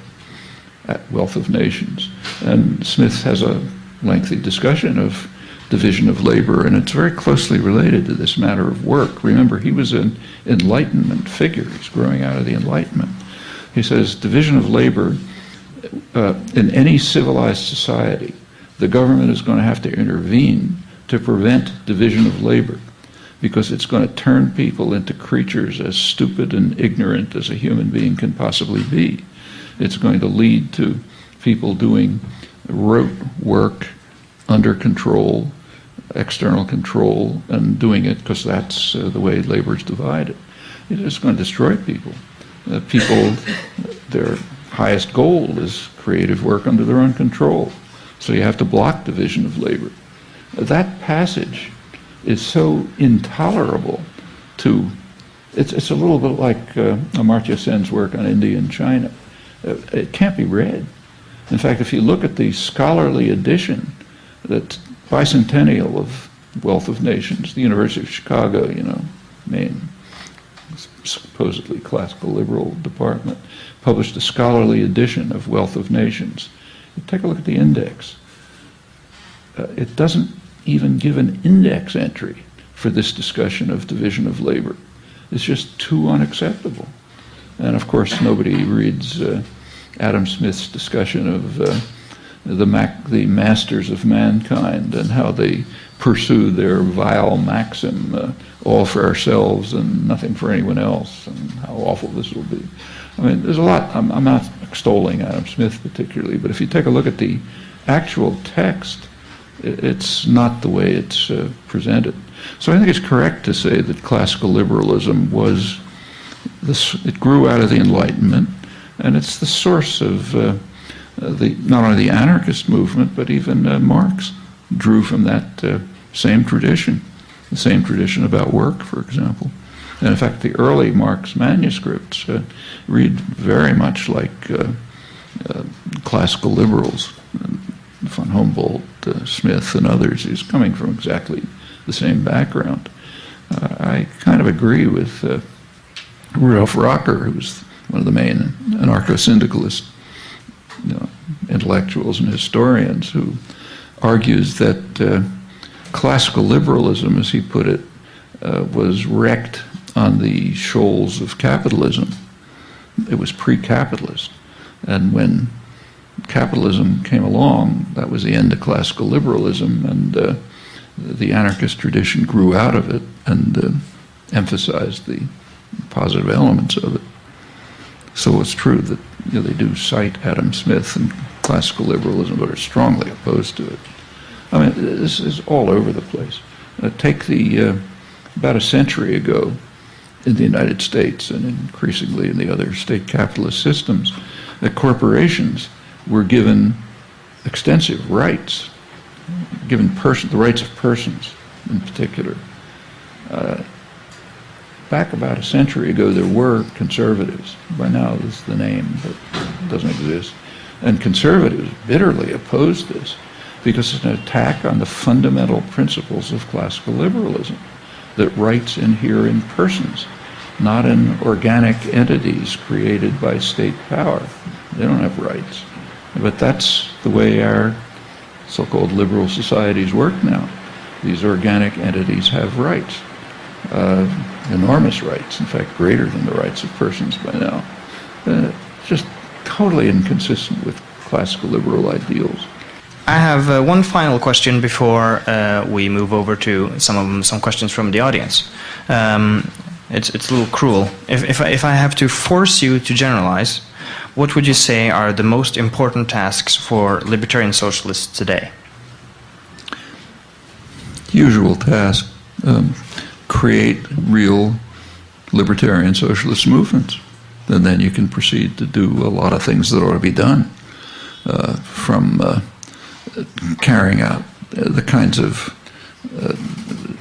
at Wealth of Nations, and Smith has a lengthy discussion of division of labor, and it's very closely related to this matter of work. Remember, he was an Enlightenment figure. He's growing out of the Enlightenment. He says division of labor, in any civilized society, the government is going to have to intervene to prevent division of labor, because it's going to turn people into creatures as stupid and ignorant as a human being can possibly be. It's going to lead to people doing rote work under control, external control, and doing it because that's the way labor is divided. It's just going to destroy people. People, their highest goal is creative work under their own control. So you have to block division of labor. That passage is so intolerable to, it's a little bit like Amartya Sen's work on India and China. It can't be read. In fact, if you look at the scholarly edition, that bicentennial of Wealth of Nations, the University of Chicago, main supposedly classical liberal department, published a scholarly edition of Wealth of Nations. You take a look at the index. It doesn't even give an index entry for this discussion of division of labor. It's just too unacceptable. And of course, nobody reads Adam Smith's discussion of the masters of mankind and how they pursue their vile maxim, all for ourselves and nothing for anyone else, and how awful this will be. I mean, there's a lot. I'm not extolling Adam Smith particularly, but if you take a look at the actual text, it's not the way it's presented. So I think it's correct to say that classical liberalism was this. It grew out of the Enlightenment, and it's the source of not only the anarchist movement, but even Marx drew from that same tradition, the same tradition about work, for example. And in fact, the early Marx manuscripts read very much like classical liberals. Von Humboldt, Smith, and others. He's coming from exactly the same background. I kind of agree with Rudolf Rocker, who was one of the main anarcho-syndicalist intellectuals and historians, who argues that classical liberalism, as he put it, was wrecked on the shoals of capitalism. It was pre-capitalist. And when capitalism came along, that was the end of classical liberalism, and the anarchist tradition grew out of it and emphasized the positive elements of it. So it's true that they do cite Adam Smith and classical liberalism, but are strongly opposed to it. I mean, this is all over the place. Take about a century ago in the United States and increasingly in the other state capitalist systems, that corporations were given extensive rights, given the rights of persons in particular. Back about a century ago, there were conservatives. By now, this is the name, but it doesn't exist. And conservatives bitterly opposed this because it's an attack on the fundamental principles of classical liberalism, that rights inhere in persons, not in organic entities created by state power. They don't have rights. But that's the way our so-called liberal societies work now. These organic entities have rights, enormous rights, in fact, greater than the rights of persons by now. Just totally inconsistent with classical liberal ideals. I have one final question before we move over to some questions from the audience. It's a little cruel. If I have to force you to generalize, what would you say are the most important tasks for libertarian socialists today? Usual task, create real libertarian socialist movements. and then you can proceed to do a lot of things that ought to be done, from carrying out the kinds of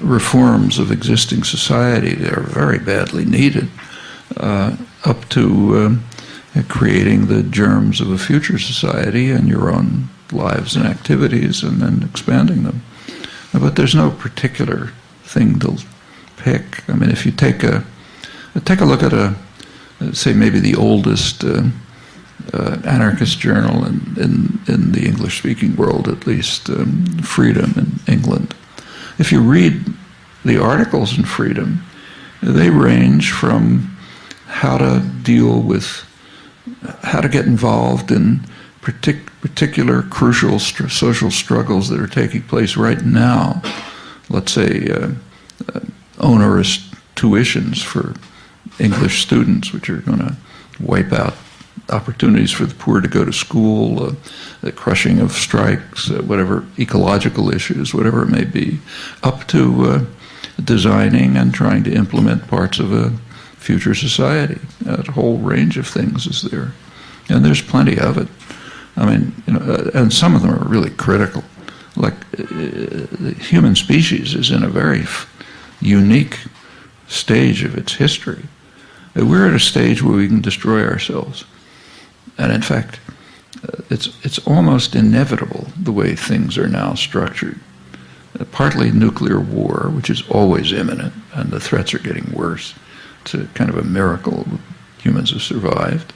reforms of existing society that are very badly needed, up to creating the germs of a future society and your own lives and activities, and then expanding them. But there's no particular thing to pick. I mean, if you take a look at say maybe the oldest anarchist journal in the English-speaking world, at least, Freedom in England. If you read the articles in Freedom, they range from how to deal with, how to get involved in particular crucial social struggles that are taking place right now. Let's say onerous tuitions for English students, which are going to wipe out opportunities for the poor to go to school, the crushing of strikes, whatever ecological issues, whatever it may be, up to designing and trying to implement parts of a future society. A whole range of things is there, and there's plenty of it. I mean, and some of them are really critical. Like the human species is in a very unique stage of its history. We're at a stage where we can destroy ourselves. And in fact, it's almost inevitable the way things are now structured. Partly nuclear war, which is always imminent, and the threats are getting worse. It's a kind of a miracle humans have survived.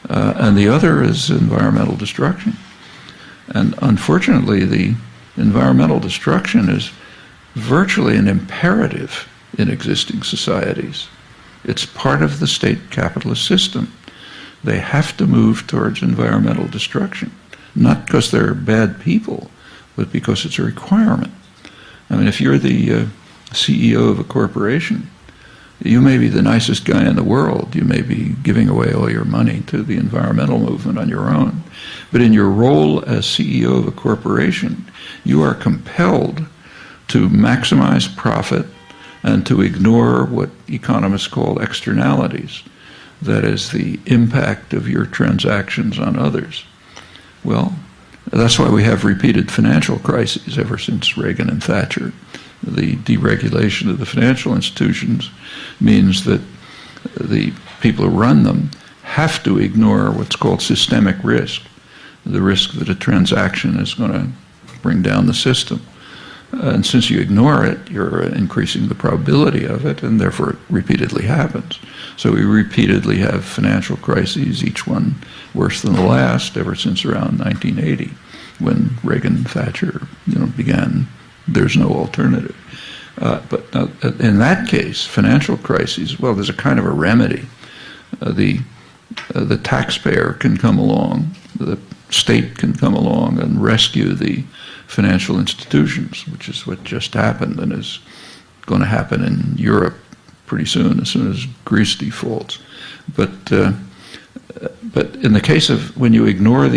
And the other is environmental destruction. And unfortunately, the environmental destruction is virtually an imperative in existing societies. It's part of the state capitalist system. They have to move towards environmental destruction, not because they're bad people, but because it's a requirement. I mean, if you're the CEO of a corporation, you may be the nicest guy in the world. You may be giving away all your money to the environmental movement on your own. But in your role as CEO of a corporation, you are compelled to maximize profit and to ignore what economists call externalities. That is, the impact of your transactions on others. Well, that's why we have repeated financial crises ever since Reagan and Thatcher. The deregulation of the financial institutions means that the people who run them have to ignore what's called systemic risk, the risk that a transaction is going to bring down the system. And since you ignore it, you're increasing the probability of it, and therefore it repeatedly happens. So we repeatedly have financial crises, each one worse than the last, ever since around 1980, when Reagan and Thatcher began. There's no alternative. But in that case, financial crises, well, there's a kind of a remedy. The taxpayer can come along, the state can come along and rescue the financial institutions, which is what just happened and is going to happen in Europe pretty soon as Greece defaults. But in the case of when you ignore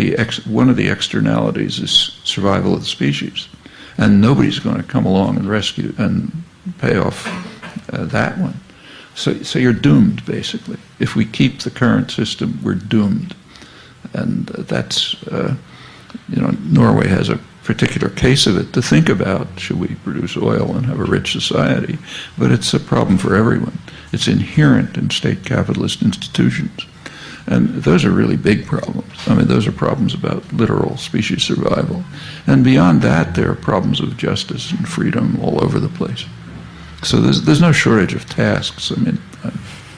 one of the externalities is survival of the species, and nobody's going to come along and rescue and pay off that one. So you're doomed, basically. If we keep the current system, we're doomed. And that's, Norway has a particular case of it to think about. Should we produce oil and have a rich society? But it's a problem for everyone. It's inherent in state capitalist institutions. And those are really big problems. I mean, those are problems about literal species survival. And beyond that, there are problems of justice and freedom all over the place. So there's no shortage of tasks. I mean, I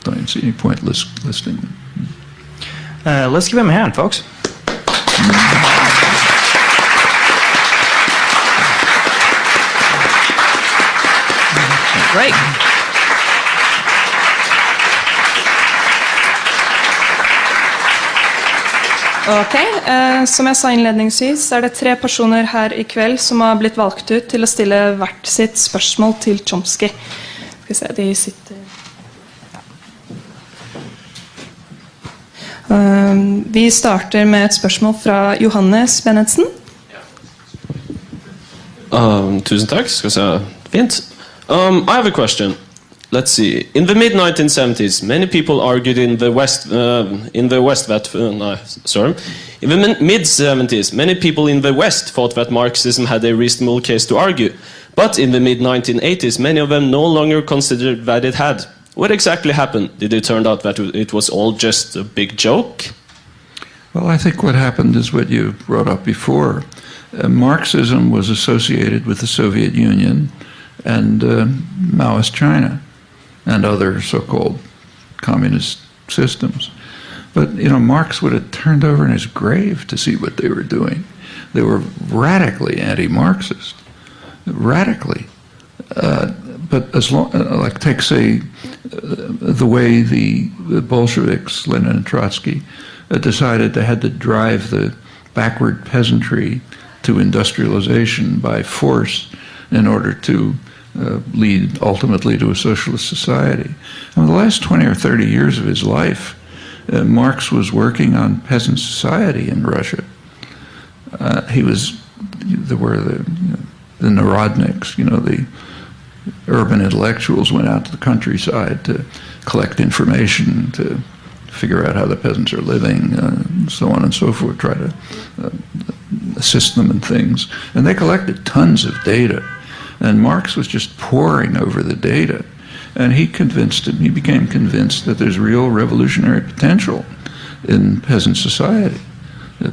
don't even see any point listing them. Let's give him a hand, folks. Great. Ok, som jeg sa innledningsvis, er det 3 personer her i kveld som har blitt valgt ut til å stille hvert sitt spørsmål til Chomsky. Skal vi se, de sitter... Vi starter med et spørsmål fra Johannes Benetsen. Tusen takk, skal vi se. Fint. I have a question. let's see. In the mid-1970s, many people argued in the West that in the mid-70s, many people in the West thought that Marxism had a reasonable case to argue. But in the mid-1980s, many of them no longer considered that it had. What exactly happened? Did it turn out that it was all just a big joke? Well, I think what happened is what you brought up before. Marxism was associated with the Soviet Union and Maoist China and other so-called communist systems. But, you know, Marx would have turned over in his grave to see what they were doing. They were radically anti-Marxist, radically. But as long, like take, say, the way the Bolsheviks, Lenin and Trotsky, decided they had to drive the backward peasantry to industrialization by force in order to lead ultimately to a socialist society. In the last 20 or 30 years of his life, Marx was working on peasant society in Russia. There were the Narodniks, you know, the urban intellectuals went out to the countryside to collect information, to figure out how the peasants are living, so on and so forth, try to assist them in things. And they collected tons of data. And Marx was just poring over the data. And he became convinced that there's real revolutionary potential in peasant society,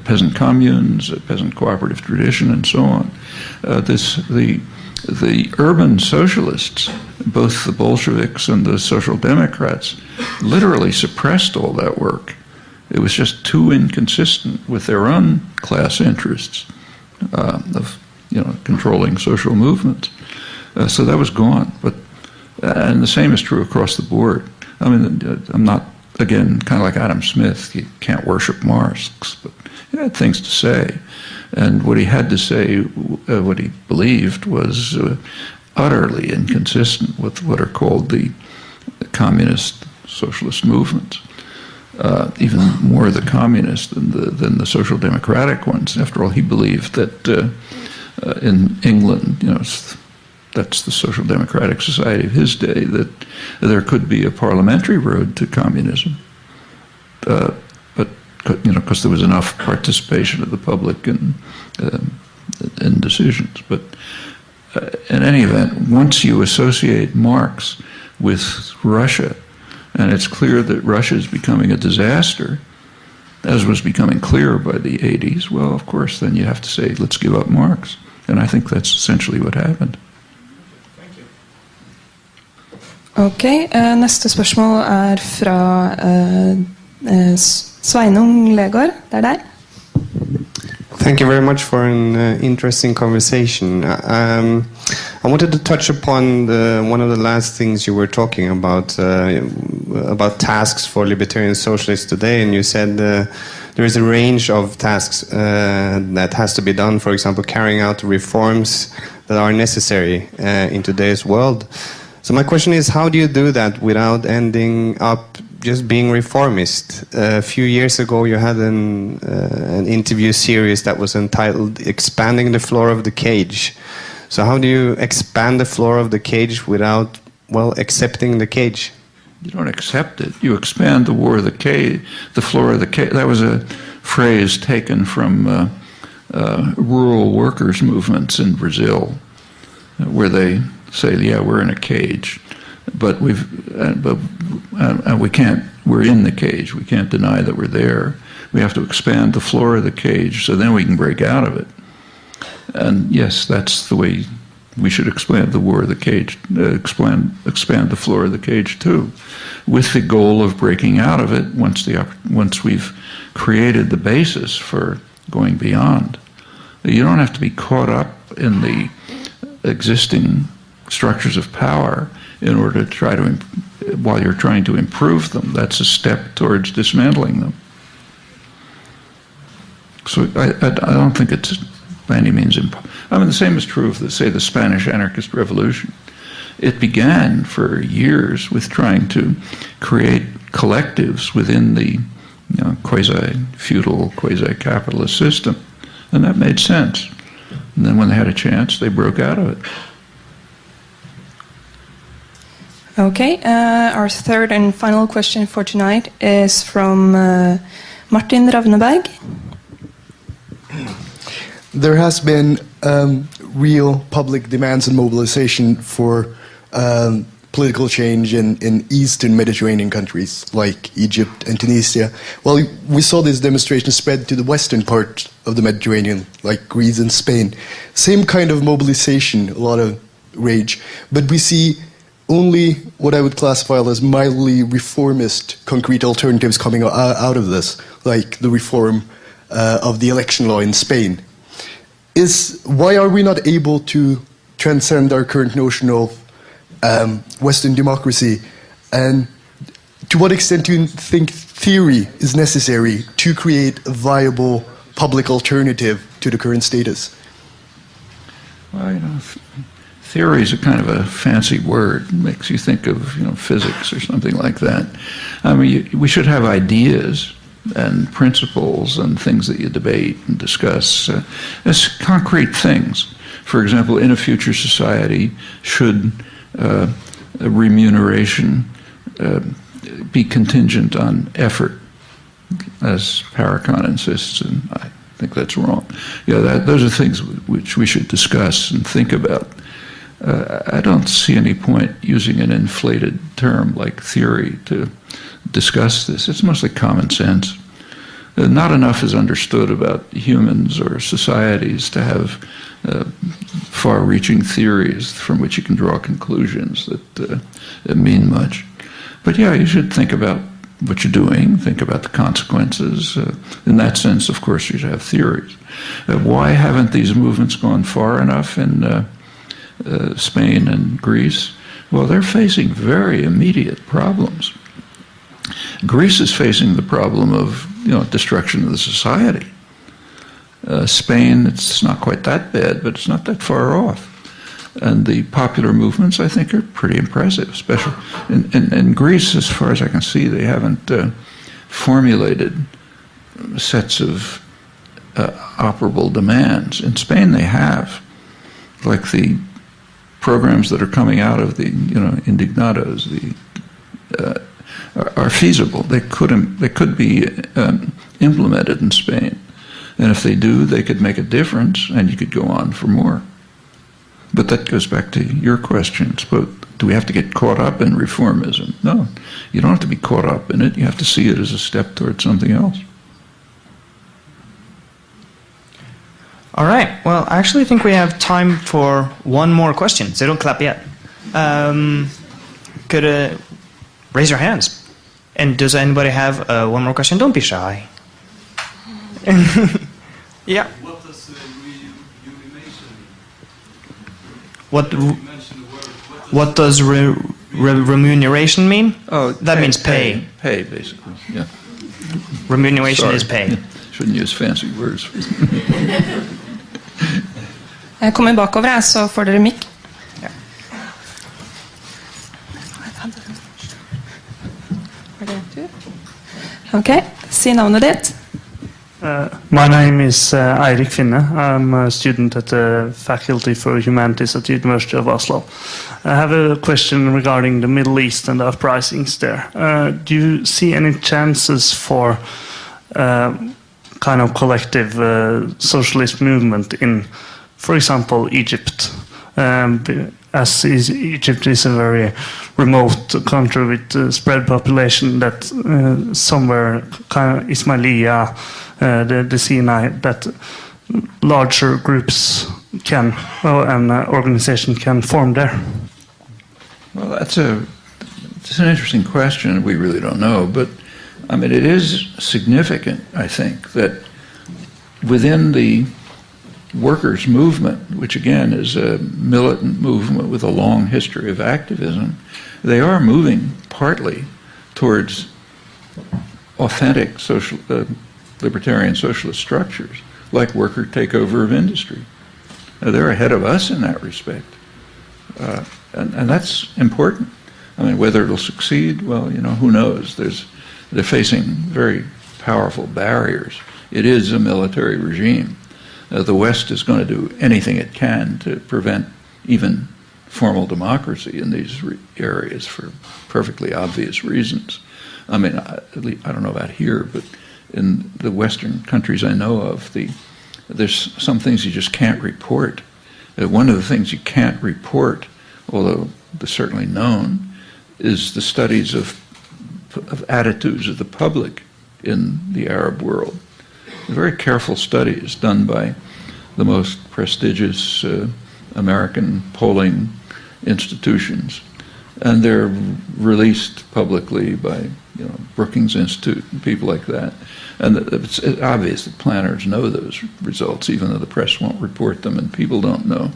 peasant communes, peasant cooperative tradition, and so on. The urban socialists, both the Bolsheviks and the Social Democrats, literally suppressed all that work. It was just too inconsistent with their own class interests of, you know, controlling social movements. So that was gone. And the same is true across the board. I mean, I'm not, again, kind of like Adam Smith. You can't worship Marx, but he had things to say. And what he had to say, what he believed, was utterly inconsistent with what are called the communist socialist movements. Even more the communist than the social democratic ones. After all, he believed that in England, you know, that's the social democratic society of his day, that there could be a parliamentary road to communism. But, you know, because there was enough participation of the public in decisions. But in any event, once you associate Marx with Russia, and it's clear that Russia is becoming a disaster, as was becoming clear by the 80s, well, of course, then you have to say, let's give up Marx. And I think that's essentially what happened. Ok, neste spørsmål fra Sveinung Legård. Det deg. Thank you very much for an interesting conversation. I wanted to touch upon one of the last things you were talking about tasks for libertarian socialists today, and you said there is a range of tasks that has to be done, for example, carrying out reforms that are necessary in today's world. So my question is, how do you do that without ending up just being reformist? A few years ago you had an interview series that was entitled Expanding the Floor of the Cage. So how do you expand the floor of the cage without, well, accepting the cage? You don't accept it. You expand the floor of the cage. That was a phrase taken from rural workers' movements in Brazil, where they say, yeah, we're in a cage, but we can't, we're in the cage. We can't deny that we're there. We have to expand the floor of the cage so then we can break out of it. And yes, that's the way we should expand the floor of the cage, expand the floor of the cage too, with the goal of breaking out of it once we've created the basis for going beyond. You don't have to be caught up in the existing structures of power in order to try to, while you're trying to improve them. That's a step towards dismantling them. So I don't think it's by any means impossible. I mean, the same is true of, say, the Spanish anarchist revolution. It began for years with trying to create collectives within the quasi-feudal, quasi-capitalist system. And that made sense. And then when they had a chance, they broke out of it. Okay, our third and final question for tonight is from Martin Ravneberg. There has been real public demands and mobilization for political change in Eastern Mediterranean countries like Egypt and Tunisia. Well, we saw this demonstration spread to the western part of the Mediterranean, like Greece and Spain. Same kind of mobilization, a lot of rage, but we see only what I would classify as mildly reformist concrete alternatives coming out of this, like the reform of the election law in Spain. Why are we not able to transcend our current notion of Western democracy, and to what extent do you think theory is necessary to create a viable public alternative to the current status? Well, theory is a kind of a fancy word. It makes you think of physics or something like that. I mean, we should have ideas and principles and things that you debate and discuss as concrete things. For example, in a future society, should remuneration be contingent on effort, as Paracon insists, and I think that's wrong. Those are things which we should discuss and think about. I don't see any point using an inflated term like theory to discuss this. It's mostly common sense. Not enough is understood about humans or societies to have far-reaching theories from which you can draw conclusions that mean much. But yeah, you should think about what you're doing, think about the consequences. In that sense, of course, you should have theories. Why haven't these movements gone far enough in Spain and Greece? Well, they're facing very immediate problems. Greece is facing the problem of destruction of the society. Spain, it's not quite that bad, but it's not that far off. And the popular movements, I think, are pretty impressive, especially in Greece, as far as I can see, they haven't formulated sets of operable demands. In Spain, they have, like the programs that are coming out of the indignados, are feasible. They could be implemented in Spain, and if they do, they could make a difference, and you could go on for more. But that goes back to your questions. But do we have to get caught up in reformism? No, you don't have to be caught up in it. You have to see it as a step towards something else. All right. Well, I actually think we have time for one more question, so don't clap yet. Could raise your hands. And does anybody have one more question? Don't be shy. Yeah. What does remuneration mean? What does remuneration mean? Oh, that means pay. Pay, basically. Yeah. Remuneration is pay. Yeah. Shouldn't use fancy words. Jeg kommer bakover her, så får dere mikk. Ja. Ok, si navnet ditt. My name is Eirik Finne. I'm a student at the Faculty for Humanities at the University of Oslo. I have a question regarding the Middle East and the uprisings there. Do you see any chances for kind of collective socialist movement in, for example, Egypt? As Egypt is a very remote country with a spread population, that somewhere kind of Ismailia, the Sinai, that larger groups can, an organization can form there. Well, it's an interesting question. We really don't know, but I mean, it is significant, I think, that within the workers' movement, which again is a militant movement with a long history of activism, they are moving partly towards authentic libertarian socialist structures, like worker takeover of industry. They're ahead of us in that respect. And that's important. I mean, whether it'll succeed, well, who knows? They're facing very powerful barriers. It is a military regime. The West is going to do anything it can to prevent even formal democracy in these areas for perfectly obvious reasons. I mean, I don't know about here, but in the Western countries I know of, there's some things you just can't report. One of the things you can't report, although they're certainly known, is the studies of attitudes of the public in the Arab world. Very careful studies done by the most prestigious American polling institutions, and they're released publicly by Brookings Institute and people like that. And it's obvious that planners know those results, even though the press won't report them and people don't know.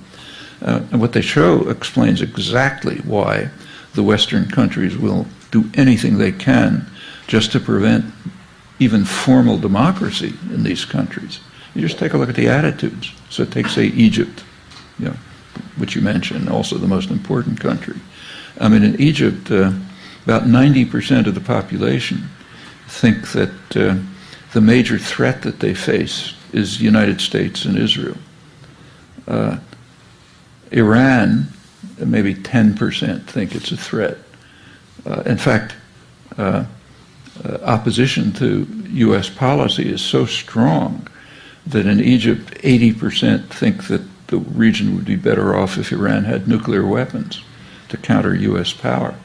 And what they show explains exactly why the Western countries will do anything they can just to prevent even formal democracy in these countries. You just take a look at the attitudes. So take, say, Egypt, which you mentioned, also the most important country. I mean, in Egypt, about 90% of the population think that the major threat that they face is the United States and Israel. Iran, maybe 10% think it's a threat. In fact, opposition to U.S. policy is so strong that in Egypt, 80% think that the region would be better off if Iran had nuclear weapons to counter U.S. power.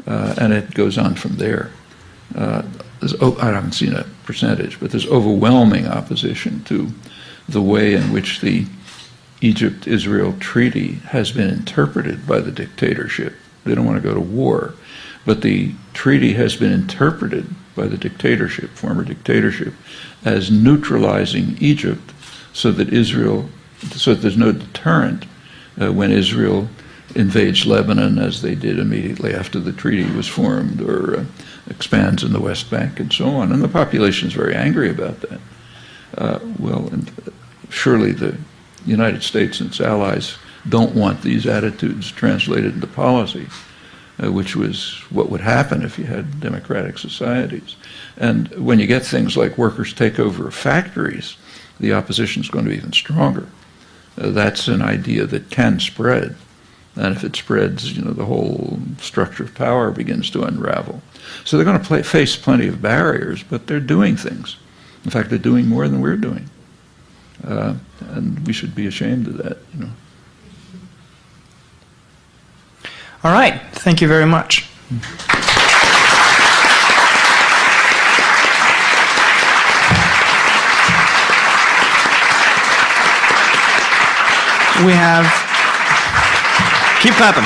And it goes on from there. I haven't seen a percentage, but there's overwhelming opposition to the way in which the Egypt-Israel treaty has been interpreted by the dictatorship. They don't want to go to war, but the treaty has been interpreted by the dictatorship, former dictatorship, as neutralizing Egypt so that there's no deterrent when Israel invades Lebanon, as they did immediately after the treaty was formed, or expands in the West Bank and so on. And the population is very angry about that. And surely the United States and its allies don't want these attitudes translated into policy, which was what would happen if you had democratic societies. And when you get things like workers' takeover of factories, the opposition is going to be even stronger. That's an idea that can spread. And if it spreads, the whole structure of power begins to unravel. So they're going to face plenty of barriers, but they're doing things. In fact, they're doing more than we're doing. And we should be ashamed of that, All right. Thank you very much. We have... Keep clapping.